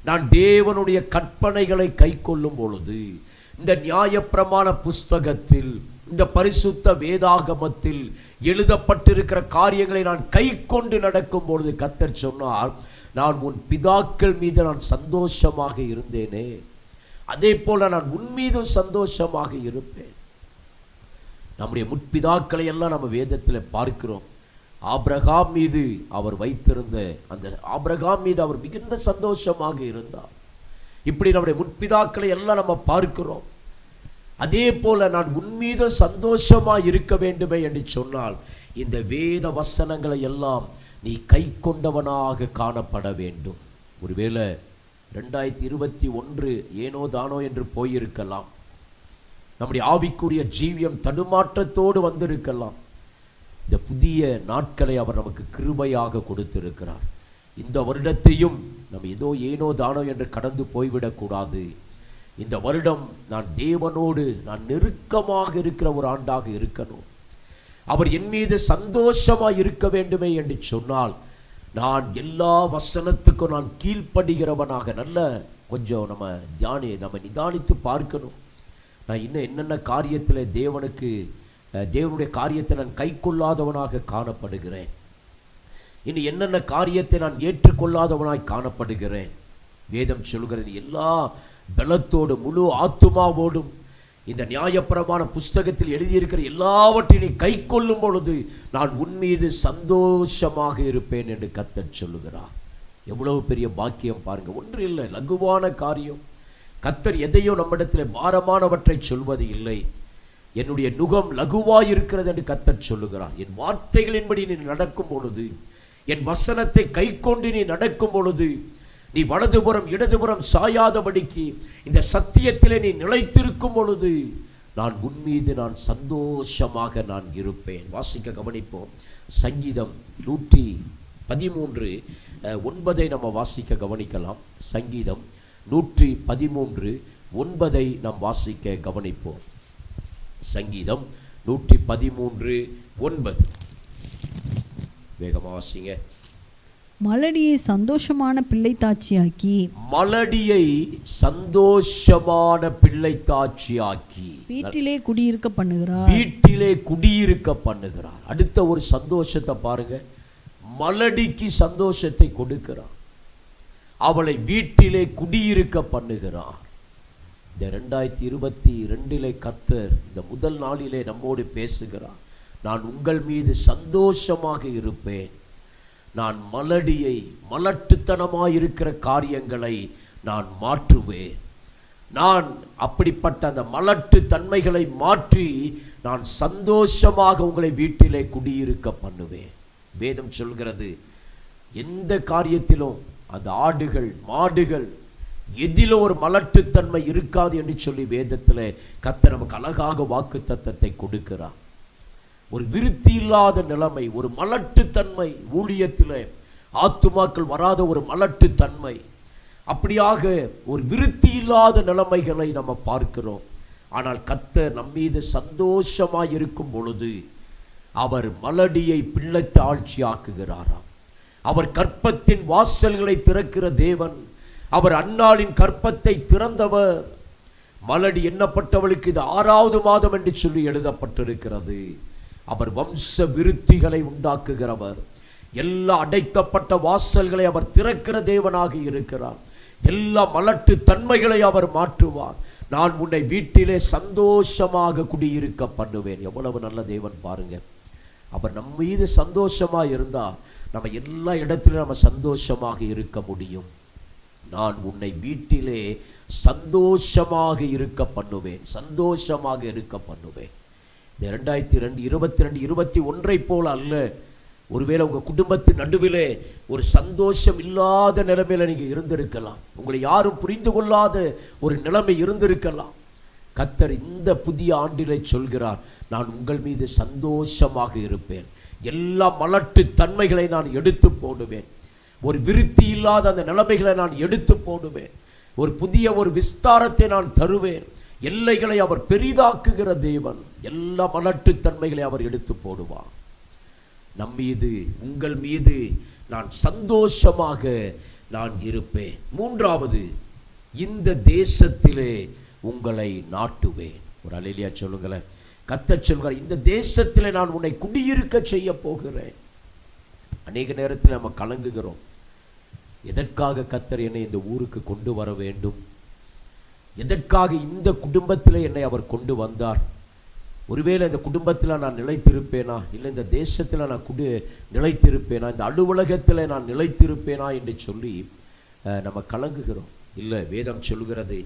நான் தேவனுடைய கற்பனைகளை கைக்கொள்ளும் பொழுது, இந்த நியாயப்பிரமாண புஸ்தகத்தில், இந்த பரிசுத்த வேதாகமத்தில் எழுதப்பட்டிருக்கிற காரியங்களை நான் கை கொண்டு நடக்கும் பொழுது கர்த்தர் சொன்னார், நான் உன் பிதாக்கள் மீது நான் சந்தோஷமாக இருந்தேனே, அதே போல நான் உன் மீதும் சந்தோஷமாக இருப்பேன். நம்முடைய முற்பிதாக்களை எல்லாம் நம்ம வேதத்தில் பார்க்கிறோம். ஆபிரகாம் மீது அவர் வைத்திருந்த அந்த ஆபிரகாம் மீது அவர் மிகுந்த சந்தோஷமாக இருந்தார். இப்படி நம்முடைய முற்பிதாக்களை எல்லாம் நம்ம பார்க்கிறோம். அதே போல நான் உன் மீது சந்தோஷமாக இருக்க வேண்டுமே என்று சொன்னால் இந்த வேத வசனங்களை எல்லாம் நீ கை கொண்டவனாக காணப்பட வேண்டும். ஒருவேளை 2021 ஏனோ தானோ என்று போயிருக்கலாம். நம்முடைய ஆவிக்குரிய ஜீவியம் தடுமாற்றத்தோடு வந்திருக்கலாம். இந்த புதிய நாட்களை அவர் நமக்கு கிருபையாக கொடுத்திருக்கிறார். இந்த வருடத்தையும் நம்ம ஏனோ தானோ என்று கடந்து போய்விடக்கூடாது. இந்த வருடம் நான் தேவனோடு நான் நெருக்கமாக இருக்கிற ஒரு ஆண்டாக இருக்கணும். அவர் என் மீது சந்தோஷமாக இருக்க வேண்டுமே என்று சொன்னால் நான் எல்லா வசனத்துக்கும் நான் கீழ்ப்படுகிறவனாக நல்ல கொஞ்சம் நம்ம நிதானித்து பார்க்கணும். நான் இன்னும் என்னென்ன காரியத்தில் தேவனுடைய காரியத்தை நான் கை கொள்ளாதவனாக காணப்படுகிறேன். இன்னும் என்னென்ன காரியத்தை நான் ஏற்றுக்கொள்ளாதவனாய் காணப்படுகிறேன். வேதம் சொல்கிறது, எல்லா பலத்தோடு முழு ஆத்துமாவோடும் இந்த நியாயப்பிரமாண புஸ்தகத்தில் எழுதியிருக்கிற எல்லாவற்றையும் கை கொள்ளும் பொழுது நான் உன் மீது சந்தோஷமாக இருப்பேன் என்று கர்த்தர் சொல்லுகிறார். எவ்வளவு பெரிய பாக்கியம் பாருங்க. ஒன்று இல்லை, லகுவான காரியம். கர்த்தர் எதையோ நம்மிடத்தில் பாரமானவற்றை சொல்வது இல்லை. என்னுடைய நுகம் லகுவாய் இருக்கிறது என்று கர்த்தர் சொல்லுகிறார். என் வார்த்தைகளின்படி நீ நடக்கும் பொழுது, என் வசனத்தை கை கொண்டு நீ நடக்கும் பொழுது, நீ வலதுபுறம் இடதுபுறம் சாயாதபடிக்கு இந்த சத்தியத்திலே நீ நிலைத்திருக்கும் பொழுது நான் உன் மீது நான் சந்தோஷமாக நான் இருப்பேன். வாசிக்க கவனிப்போம். சங்கீதம் 113:9 நம்ம வாசிக்க கவனிக்கலாம். சங்கீதம் 113:9 நாம் வாசிக்க கவனிப்போம். சங்கீதம் 113:9 வேகமாக வாசிங்க. மலடியை சந்தோஷமான பிள்ளைத்தாட்சியாக்கி வீட்டிலே குடியிருக்க பண்ணுகிறார். அடுத்த ஒரு சந்தோஷத்தை பாருங்க. மலடிக்கு சந்தோஷத்தை கொடுக்கிறார். அவளை வீட்டிலே குடியிருக்க பண்ணுகிறார். இந்த 2022 கர்த்தர் இந்த முதல் நாளிலே நம்மோடு பேசுகிறார். நான் உங்கள் மீது சந்தோஷமாக இருப்பேன். நான் மலட்டுத்தனமாயிருக்கிற காரியங்களை நான் மாற்றுவேன். நான் அப்படிப்பட்ட அந்த மலட்டு தன்மைகளை மாற்றி நான் சந்தோஷமாக உங்களை வீட்டிலே குடியிருக்க பண்ணுவேன். வேதம் சொல்கிறது, எந்த காரியத்திலும் அந்த ஆடுகள் மாடுகள் எதிலும் ஒரு மலட்டுத்தன்மை இருக்காது என்று சொல்லி வேதத்தில் கர்த்தர் நமக்கு அழகாக வாக்கு தத்தத்தை கொடுக்கிறார். ஒரு விருத்தி இல்லாத நிலைமை, ஒரு மலட்டுத்தன்மை, ஊழியத்தில் ஆத்துமாக்கள் வராத ஒரு மலட்டுத்தன்மை, அப்படியாக ஒரு விருத்தி இல்லாத நிலைமைகளை நம்ம பார்க்கிறோம். ஆனால் கர்த்தர் நம்மீது சந்தோஷமாய் இருக்கும் பொழுது அவர் மலடியை பிள்ளைத்து ஆட்சியாக்குகிறாராம். அவர் கற்பத்தின் வாசல்களை திறக்கிற தேவன். அவர் அன்னாளின் கற்பத்தை திறந்தவர். மலடி எண்ணப்பட்டவளுக்கு இது 6வது மாதம் என்று சொல்லி எழுதப்பட்டிருக்கிறது. அவர் வம்ச விருத்திகளை உண்டாக்குகிறவர். எல்லா அடைக்கப்பட்ட வாசல்களை அவர் திறக்கிற தேவனாக இருக்கிறார். எல்லா மலட்டு தன்மைகளை அவர் மாற்றுவார். நான் உன்னை வீட்டிலே சந்தோஷமாக குடியிருக்க பண்ணுவேன். எவ்வளவு நல்ல தேவன் பாருங்க. அவர் நம்ம மீது சந்தோஷமா இருந்தா நம்ம எல்லா இடத்திலும் நம்ம சந்தோஷமாக இருக்க முடியும். நான் உன்னை வீட்டிலே சந்தோஷமாக இருக்க பண்ணுவேன், சந்தோஷமாக இருக்க பண்ணுவேன். இந்த 2022 21 போல அல்ல. ஒருவேளை உங்கள் குடும்பத்தின் நடுவிலே ஒரு சந்தோஷம் இல்லாத நிலைமையில் நீங்கள் இருந்திருக்கலாம். உங்களை யாரும் புரிந்து கொள்ளாத ஒரு நிலைமை இருந்திருக்கலாம். கர்த்தர் இந்த புதிய ஆண்டிலே சொல்கிறார், நான் உங்கள் மீது சந்தோஷமாக இருப்பேன். எல்லா மலட்டு தன்மைகளை நான் எடுத்து போடுவேன். ஒரு விருத்தி இல்லாத அந்த நிலைமைகளை நான் எடுத்து போடுவேன். ஒரு புதிய ஒரு விஸ்தாரத்தை நான் தருவேன். எல்லைகளை அவர் பெரிதாக்குகிற தேவன். எல்லா மலட்டு தன்மைகளை அவர் எடுத்து போடுவார். நம் மீது, உங்கள் மீது நான் சந்தோஷமாக நான் இருப்பேன். மூன்றாவது, இந்த தேசத்திலே உங்களை நாட்டுவேன். ஒரு அல்லேலூயா சொல்லுங்களேன். கர்த்தர் சொல்கிறார், இந்த தேசத்திலே நான் உன்னை குடியிருக்க செய்ய போகிறேன். அநேக நேரத்தில் நம்ம கலங்குகிறோம். எதற்காக கர்த்தர் என்னை இந்த ஊருக்கு கொண்டு வர வேண்டும்? எதற்காக இந்த குடும்பத்தில் என்னை அவர் கொண்டு வந்தார்? ஒருவேளை இந்த குடும்பத்தில் நான் நிலைத்திருப்பேனா, இல்லை இந்த தேசத்தில் நான் நிலைத்திருப்பேனா, இந்த அலுவலகத்தில் நான் நிலைத்திருப்பேனா என்று சொல்லி நம்ம கலங்குகிறோம். இல்லை, வேதம் சொல்கிறது,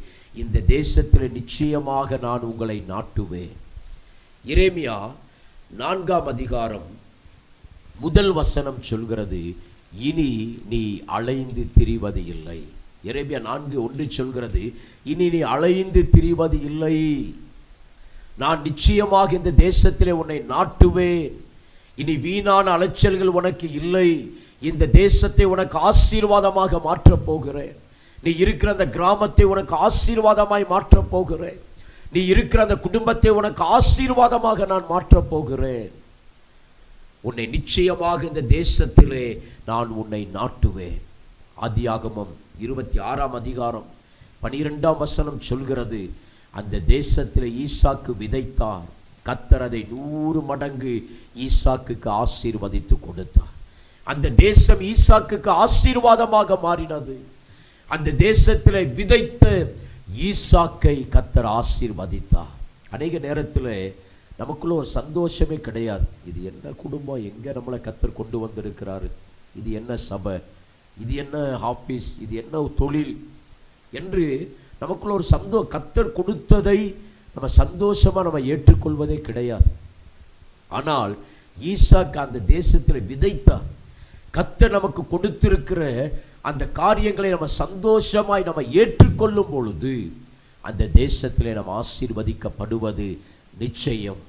இந்த தேசத்தில் நிச்சயமாக நான் உங்களை நாட்டுவேன். எரேமியா 4ஆம் அதிகாரம் 1 வசனம் சொல்கிறது, இனி நீ அலைந்து திரிவது இல்லை. எரேமியா 4:1 சொல்கிறது, இனி நீ அலைந்து திரிவது இல்லை. நான் நிச்சயமாக இந்த தேசத்திலே உன்னை நாட்டுவேன். இனி வீணான அலைச்சல்கள் உனக்கு இல்லை. இந்த தேசத்தை உனக்கு ஆசீர்வாதமாக மாற்றப் போகிறேன். நீ இருக்கிற அந்த கிராமத்தை உனக்கு ஆசீர்வாதமாய் மாற்றப் போகிறேன். நீ இருக்கிற அந்த குடும்பத்தை உனக்கு ஆசீர்வாதமாக நான் மாற்றப் போகிறேன். உன்னை நிச்சயமாக இந்த தேசத்திலே நான் உன்னை நாட்டுவேன். ஆதியாகமம் 26ஆம் அதிகாரம் 12ஆம் வசனம் சொல்கிறது, அந்த தேசத்தில் ஈசாக்கு விதைத்தார். கர்த்தர் அதை 100 மடங்கு ஈசாக்குக்கு ஆசீர்வதித்து கொடுத்தார். அந்த தேசம் ஈசாக்குக்கு ஆசீர்வாதமாக மாறினது. அந்த தேசத்தில் விதைத்த ஈசாக்கை கர்த்தர் ஆசீர்வதித்தார். அநேக நேரத்தில் நமக்குள்ள ஒரு சந்தோஷமே கிடையாது. இது என்ன குடும்பம், எங்கே நம்மளை கர்த்தர் கொண்டு வந்திருக்கிறாரு, இது என்ன சபை, இது என்ன ஆஃபீஸ், இது என்ன தொழில் என்று நமக்குள்ள ஒரு கர்த்தர் கொடுத்ததை நம்ம சந்தோஷமாக நம்ம ஏற்றுக்கொள்வதே கிடையாது. ஆனால் ஈசாக்கு அந்த தேசத்தில் விதைத்தார். கர்த்தர் நமக்கு கொடுத்திருக்கிற அந்த காரியங்களை நம்ம சந்தோஷமாய் நம்ம ஏற்றுக்கொள்ளும் பொழுது அந்த தேசத்திலே நம்ம ஆசீர்வதிக்கப்படுவது நிச்சயம்.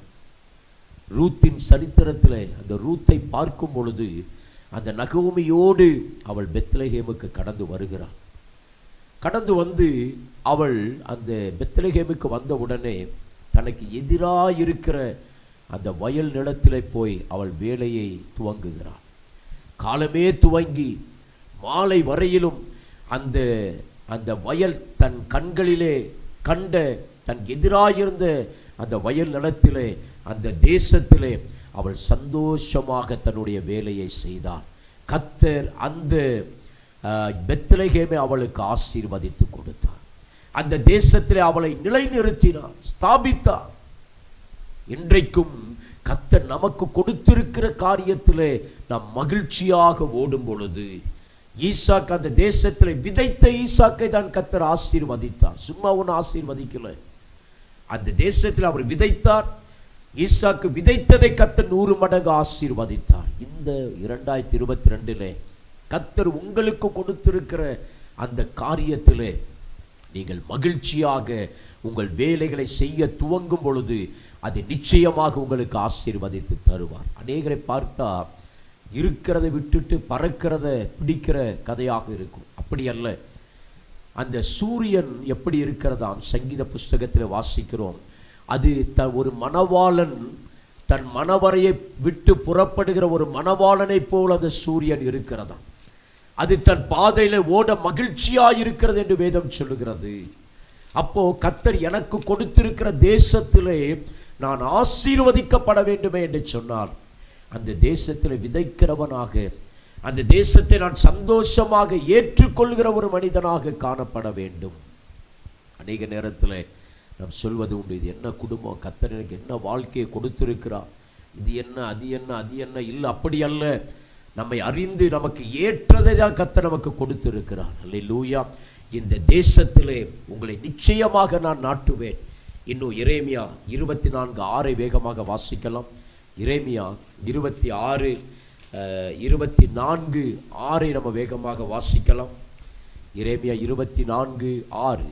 ரூத்தின் சரித்திரத்தில் அந்த ரூத்தை பார்க்கும் பொழுது அந்த நகோமியோடு அவள் பெத்லகேமுக்கு கடந்து வருகிறாள். கடந்து வந்து அவள் அந்த பெத்லகேமுக்கு வந்த உடனே தனக்கு எதிராக இருக்கிற அந்த வயல் நிலத்திலே போய் அவள் வேலையை துவங்குகிறாள். காலமே துவங்கி மாலை வரையிலும் அந்த அந்த வயல் தன் கண்களிலே கண்ட தன் எதிராயிருந்த அந்த வயல் நிலத்திலே அந்த தேசத்திலே அவள் சந்தோஷமாக தன்னுடைய வேலையை செய்தாள். கர்த்தர் அந்த பெத்லகேமை அவளுக்கு ஆசீர்வதித்து கொடுத்தார். அந்த தேசத்திலே அவளை நிலைநிறுத்தினார், ஸ்தாபித்தார். இன்றைக்கும் கர்த்தர் நமக்கு கொடுத்திருக்கிற காரியத்திலே நாம் மகிழ்ச்சியாக ஓடும் பொழுது, ஈசாக்கு அந்த தேசத்தில் விதைத்த ஈசாக்கை தான் கர்த்தர் ஆசீர்வதித்தார். சும்மா ஒன்று ஆசீர்வதிக்கல. அந்த தேசத்தில் அவர் விதைத்தார். ஈசாக்கு விதைத்ததை கர்த்தர் 100 மடங்கு ஆசீர்வதித்தார். இந்த 2022 கர்த்தர் உங்களுக்கு கொடுத்திருக்கிற அந்த காரியத்திலே நீங்கள் மகிழ்ச்சியாக உங்கள் வேலைகளை செய்ய துவங்கும் பொழுது அது நிச்சயமாக உங்களுக்கு ஆசீர்வதித்து தருவார். அநேகரை பார்த்தா இருக்கிறதை விட்டுட்டு பறக்கிறத பிடிக்கிற கதையாக இருக்கும். அப்படி அல்ல. அந்த சூரியன் எப்படி இருக்கிறதாம் சங்கீத புஸ்தகத்தில் வாசிக்கிறோம். அது ஒரு மணவாளன் தன் மணவரையை விட்டு புறப்படுகிற ஒரு மணவாளனை போல் அந்த சூரியன் இருக்கிறதாம். அது தன் பாதையில ஓட மகிழ்ச்சியாக இருக்கிறது என்று வேதம் சொல்லுகிறது. அப்போ கர்த்தர் எனக்கு கொடுத்திருக்கிற தேசத்திலே நான் ஆசீர்வதிக்கப்பட வேண்டுமே என்று சொன்னார். அந்த தேசத்தில் விதைக்கிறவனாக அந்த தேசத்தை நான் சந்தோஷமாக ஏற்றுக்கொள்கிற ஒரு மனிதனாக காணப்பட வேண்டும். அநேக நேரத்தில் நாம் சொல்வது உண்டு, இது என்ன குடும்பம், கர்த்தர் எனக்கு என்ன வாழ்க்கையை கொடுத்திருக்கிறார், இது என்ன அது என்ன அது என்ன. இல்லை, அப்படி அல்ல. நம்மை அறிந்து நமக்கு ஏற்றதை தான் கர்த்தர் நமக்கு கொடுத்திருக்கிறார். அல்லேலூயா. இந்த தேசத்திலே உங்களை நிச்சயமாக நான் நாட்டுவேன். இன்னும் எரேமியா 24:6 வேகமாக வாசிக்கலாம். எரேமியா 24:6 நம்ம வேகமாக வாசிக்கலாம். எரேமியா 24:6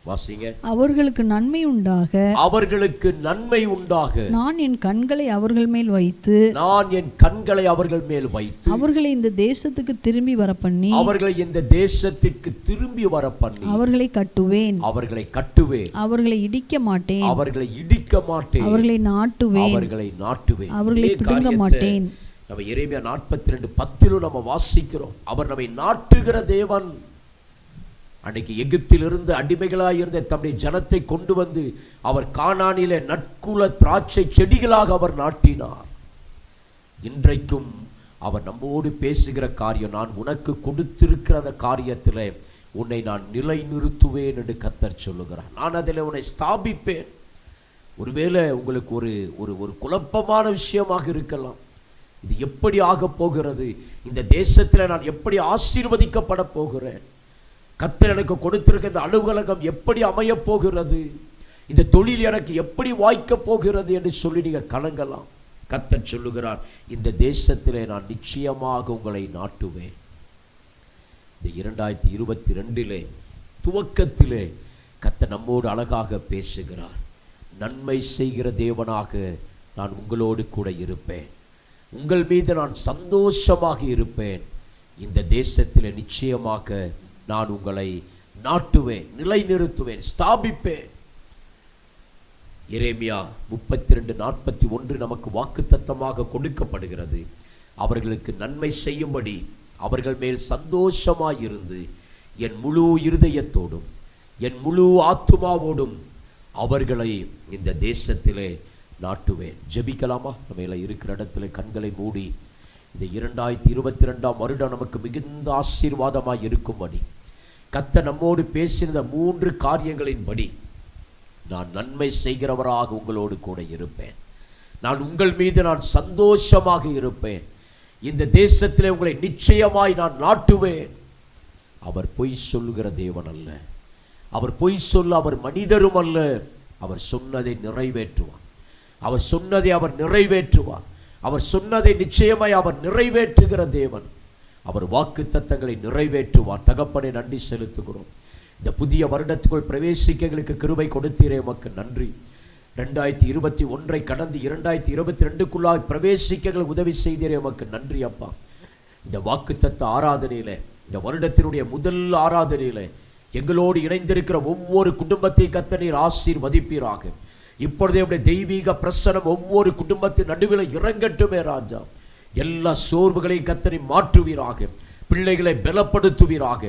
வாசிங்க. அவர்களுக்கு நன்மை உண்டாக, அவர்களுக்கு நன்மை உண்டாக, நான் என் கண்களை அவர்கள் மேல் வைத்து, நான் என் கண்களை அவர்கள் மேல் வைத்து, அவர்களை இந்த தேசத்துக்கு திரும்பி வர பண்ணி, அவர்களை இந்த தேசத்திற்கு திரும்பி வர பண்ணி, அவர்களை கட்டுவேன், அவர்களை கட்டுவேன், அவர்களை இடிக்க மாட்டேன், அவர்களை இடிக்க மாட்டேன், அவர்களை நாட்டுவேன், அவர்களை நாட்டுவேன், அவர்களை இதே பிடுங்க காரியத்தை மாட்டேன். நம்ம எரேமியா 42:10 நம்ம வாசிக்கிறோம். அவர் நம்மை நாட்டுகிற தேவன். அன்னைக்கு எகிப்திலிருந்து அடிமைகளாக இருந்த தம்முடைய ஜனத்தை கொண்டு வந்து அவர் கானானிலே நற்குல திராட்சை செடிகளாக அவர் நாட்டினார். இன்றைக்கும் அவர் நம்மோடு பேசுகிற காரியம், நான் உனக்கு கொடுத்திருக்கிற அந்த காரியத்தில் உன்னை நான் நிலை நிறுத்துவேன் என்று கர்த்தர் சொல்லுகிறார். நான் அதில் உன்னை ஸ்தாபிப்பேன். ஒருவேளை உங்களுக்கு ஒரு ஒரு ஒரு குழப்பமான விஷயமாக இருக்கலாம். இது எப்படி ஆக போகிறது, இந்த தேசத்தில் நான் எப்படி ஆசீர்வதிக்கப்பட போகிறேன், கர்த்தர் எனக்கு கொடுத்திருக்க இந்த அலுவலகம் எப்படி அமைய போகிறது, இந்த தொழில் எனக்கு எப்படி வாய்க்க போகிறது என்று சொல்லி நீங்கள் கலங்கலாம். கர்த்தர் சொல்லுகிறார், இந்த தேசத்திலே நான் நிச்சயமாக உங்களை நாட்டுவேன். இந்த 2022 துவக்கத்திலே கர்த்தர் நம்மோடு அழகாக பேசுகிறார். நன்மை செய்கிற தேவனாக நான் உங்களோடு கூட இருப்பேன், உங்கள் மீது நான் சந்தோஷமாக இருப்பேன், இந்த தேசத்தில் நிச்சயமாக நான் உங்களை நாட்டுவேன், நிலைநிறுத்துவேன், ஸ்தாபிப்பேன். எரேமியா 32:41 நமக்கு வாக்குத்தத்தமாக கொடுக்கப்படுகிறது. அவர்களுக்கு நன்மை செய்யும்படி அவர்கள் மேல் சந்தோஷமாயிருந்து என் முழு இருதயத்தோடும் என் முழு ஆத்துமாவோடும் அவர்களை இந்த தேசத்திலே நாட்டுவேன். ஜெபிக்கலாமா? நம்ம எல்லாம் இருக்கிற இடத்துல கண்களை மூடி இந்த 2022 வருடம் நமக்கு மிகுந்த ஆசீர்வாதமாய் இருக்கும்படி கர்த்தர் நம்மோடு பேசின 3 காரியங்களின்படி நான் நன்மை செய்கிறவராக உங்களோடு கூட இருப்பேன், நான் உங்கள் மீது நான் சந்தோஷமாக இருப்பேன், இந்த தேசத்திலே உங்களை நிச்சயமாய் நான் நாட்டுவேன். அவர் பொய் சொல்லுகிற தேவன் அல்ல, அவர் பொய் சொல்ல அவர் மனிதரும் அல்ல. அவர் சொன்னதை நிறைவேற்றுவார், அவர் சொன்னதை அவர் நிறைவேற்றுவார், அவர் சொன்னதை நிச்சயமாய் அவர் நிறைவேற்றுகிற தேவன். அவர் வாக்குத்தத்தங்களை நிறைவேற்றுவார். தகப்பனை நன்றி செலுத்துகிறோம். இந்த புதிய வருடத்துக்குள் பிரவேசிக்க எங்களுக்கு கிருபை கொடுத்தீரே, உமக்கு நன்றி. 2021 கடந்து 2022க்குள்ளாய் பிரவேசிக்க எங்களுக்கு உதவி செய்தீரே, உமக்கு நன்றி அப்பா. இந்த வாக்குத்தத்த ஆராதனையில, இந்த வருடத்தினுடைய முதல் ஆராதனையில எங்களோடு இணைந்திருக்கிற ஒவ்வொரு குடும்பத்தையும் கர்த்தர் நீர் ஆசீர்வதிப்பீராக. இப்பொழுதே உடைய தெய்வீக பிரசனம் ஒவ்வொரு குடும்பத்தின் நடுவில் இறங்கட்டுமே ராஜா. எல்லா சோர்வுகளையும் கர்த்தரை மாற்றுவீராக, பிள்ளைகளை பலப்படுத்துவீராக,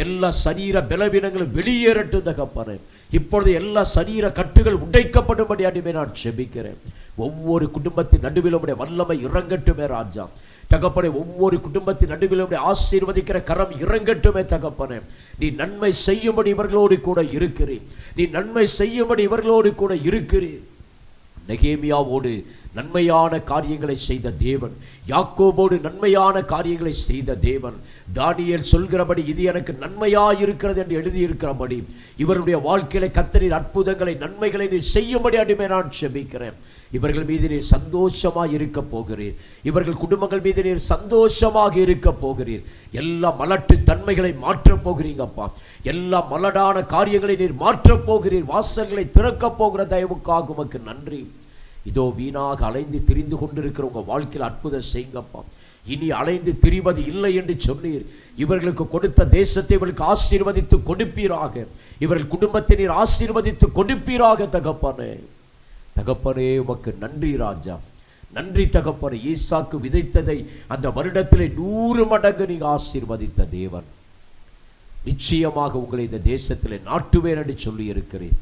எல்லா சரீர பலவீனங்களும் வெளியேறட்டும் தகப்பனே. இப்பொழுது எல்லா சரீர கட்டுகள் உடைக்கப்படும்படி அடிமை நான் செபிக்கிறேன். ஒவ்வொரு குடும்பத்தின் நடுவில் உடைய வல்லமை இறங்கட்டுமே ராஜா தகப்பனே. ஒவ்வொரு குடும்பத்தின் நடுவில் உடைய ஆசீர்வதிக்கிற கரம் இறங்கட்டுமே தகப்பனே. நீ நன்மை செய்யும்படி இவர்களோடு கூட இருக்கிறீர், நீ நன்மை செய்யும்படி இவர்களோடு கூட இருக்கிறீர். நெகேமியாவோடு நன்மையான காரியங்களை செய்த தேவன், யாக்கோபோடு நன்மையான காரியங்களை செய்த தேவன், தானியேல் சொல்கிறபடி இது எனக்கு நன்மையாயிருக்கிறது என்று எழுதியிருக்கிறபடி இவருடைய வாழ்க்கையில கர்த்தரின் அற்புதங்களை நன்மைகளை நீர் செய்யும்படி அடிமை நான் செபிக்கிறேன். இவர்கள் மீது நீர் சந்தோஷமாக இருக்க போகிறீர், இவர்கள் குடும்பங்கள் மீது நீர் சந்தோஷமாக இருக்க போகிறீர். எல்லா மலட்டு தன்மைகளை மாற்றப் போகிறீங்கப்பா, எல்லா மலடான காரியங்களை நீர் மாற்றப் போகிறீர். வாசல்களை திறக்க போகிற தயவுக்காக உமக்கு நன்றி. இதோ வீணாக அலைந்து திரிந்து கொண்டிருக்கிற உங்கள் வாழ்க்கையில் அற்புதம் செய்யுங்கப்பா. இனி அலைந்து திரிவது இல்லை என்று சொன்னீர். இவர்களுக்கு கொடுத்த தேசத்தை இவர்களுக்கு ஆசீர்வதித்து கொடுப்பீராக, இவர்கள் குடும்பத்தை நீர் ஆசீர்வதித்து கொடுப்பீராக தகப்பனே. தகப்பனே உமக்கு நன்றி ராஜா, நன்றி தகப்பனே. ஈசாக்கு விதைத்ததை அந்த வருடத்திலே 100 மடங்கு நீங்க ஆசீர்வதித்த தேவன், நிச்சயமாக உங்களை இந்த தேசத்திலே நாட்டுவேன் என்று சொல்லி இருக்கிறேன்.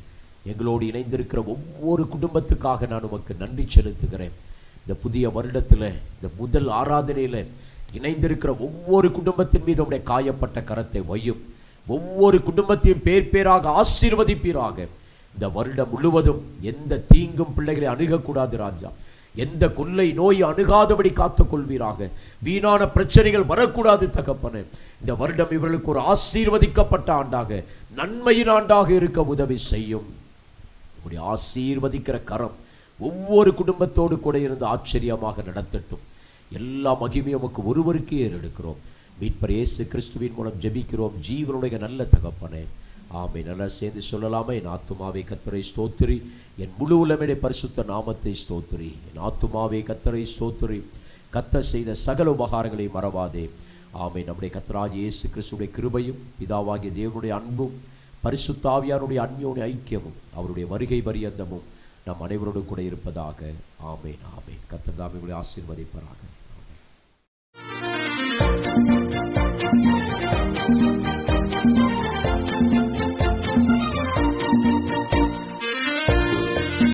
எங்களோடு இணைந்திருக்கிற ஒவ்வொரு குடும்பத்துக்காக நான் உமக்கு நன்றி செலுத்துகிறேன். இந்த புதிய வருடத்தில் இந்த முதல் ஆராதனையில் இணைந்திருக்கிற ஒவ்வொரு குடும்பத்தின் மீது உடைய காயப்பட்ட கரத்தை வையும். ஒவ்வொரு குடும்பத்தையும் பேர் பேராக ஆசீர்வதிப்பீராக. இந்த வருடம் முழுவதும் எந்த தீங்கும் பிள்ளைகளை அணுகக்கூடாது ராஜா. எந்த கொள்ளை நோய் அணுகாதபடி காத்துக் கொள்வீராக. வீணான பிரச்சனைகள் வரக்கூடாது தகப்பனே. இந்த வருடம் இவர்களுக்கு ஒரு ஆசீர்வதிக்கப்பட்ட ஆண்டாக, நன்மையின் ஆண்டாக இருக்க உதவி செய்யும். உங்களுடைய ஆசீர்வதிக்கிற கரம் ஒவ்வொரு குடும்பத்தோடு கூட இருந்து ஆச்சரியமாக நடத்தட்டும். எல்லா மகிமையும் உமக்கு ஒருவருக்கே ஏறெடுக்கிறோம். மீட்பர் இயேசு கிறிஸ்துவின் மூலம் ஜெபிக்கிறோம் ஜீவனுடைய நல்ல தகப்பனே, ஆமென். நல்லா சேர்ந்து சொல்லலாமே. என் ஆத்துமாவே கர்த்தரை ஸ்தோத்திரி, என் முழு உலகமே பரிசுத்த நாமத்தை ஸ்தோத்திரி. என் ஆத்துமாவே கர்த்தரை ஸ்தோத்திரி, கர்த்தர் செய்த சகல உபகாரங்களை மறவாதே. ஆமென். நம்முடைய கர்த்தராகிய இயேசு கிறிஸ்துவின் கிருபையும் பிதாவாகிய தேவனுடைய அன்பும் பரிசுத்த ஆவியானுடைய அன்பியோட ஐக்கியமும் அவருடைய வருகை பரியந்தமும் நம் அனைவரோடு கூட இருப்பதாக. ஆமென். ஆமென். கர்த்தர் தாமே உங்களை ஆசீர்வதிப்பாராக.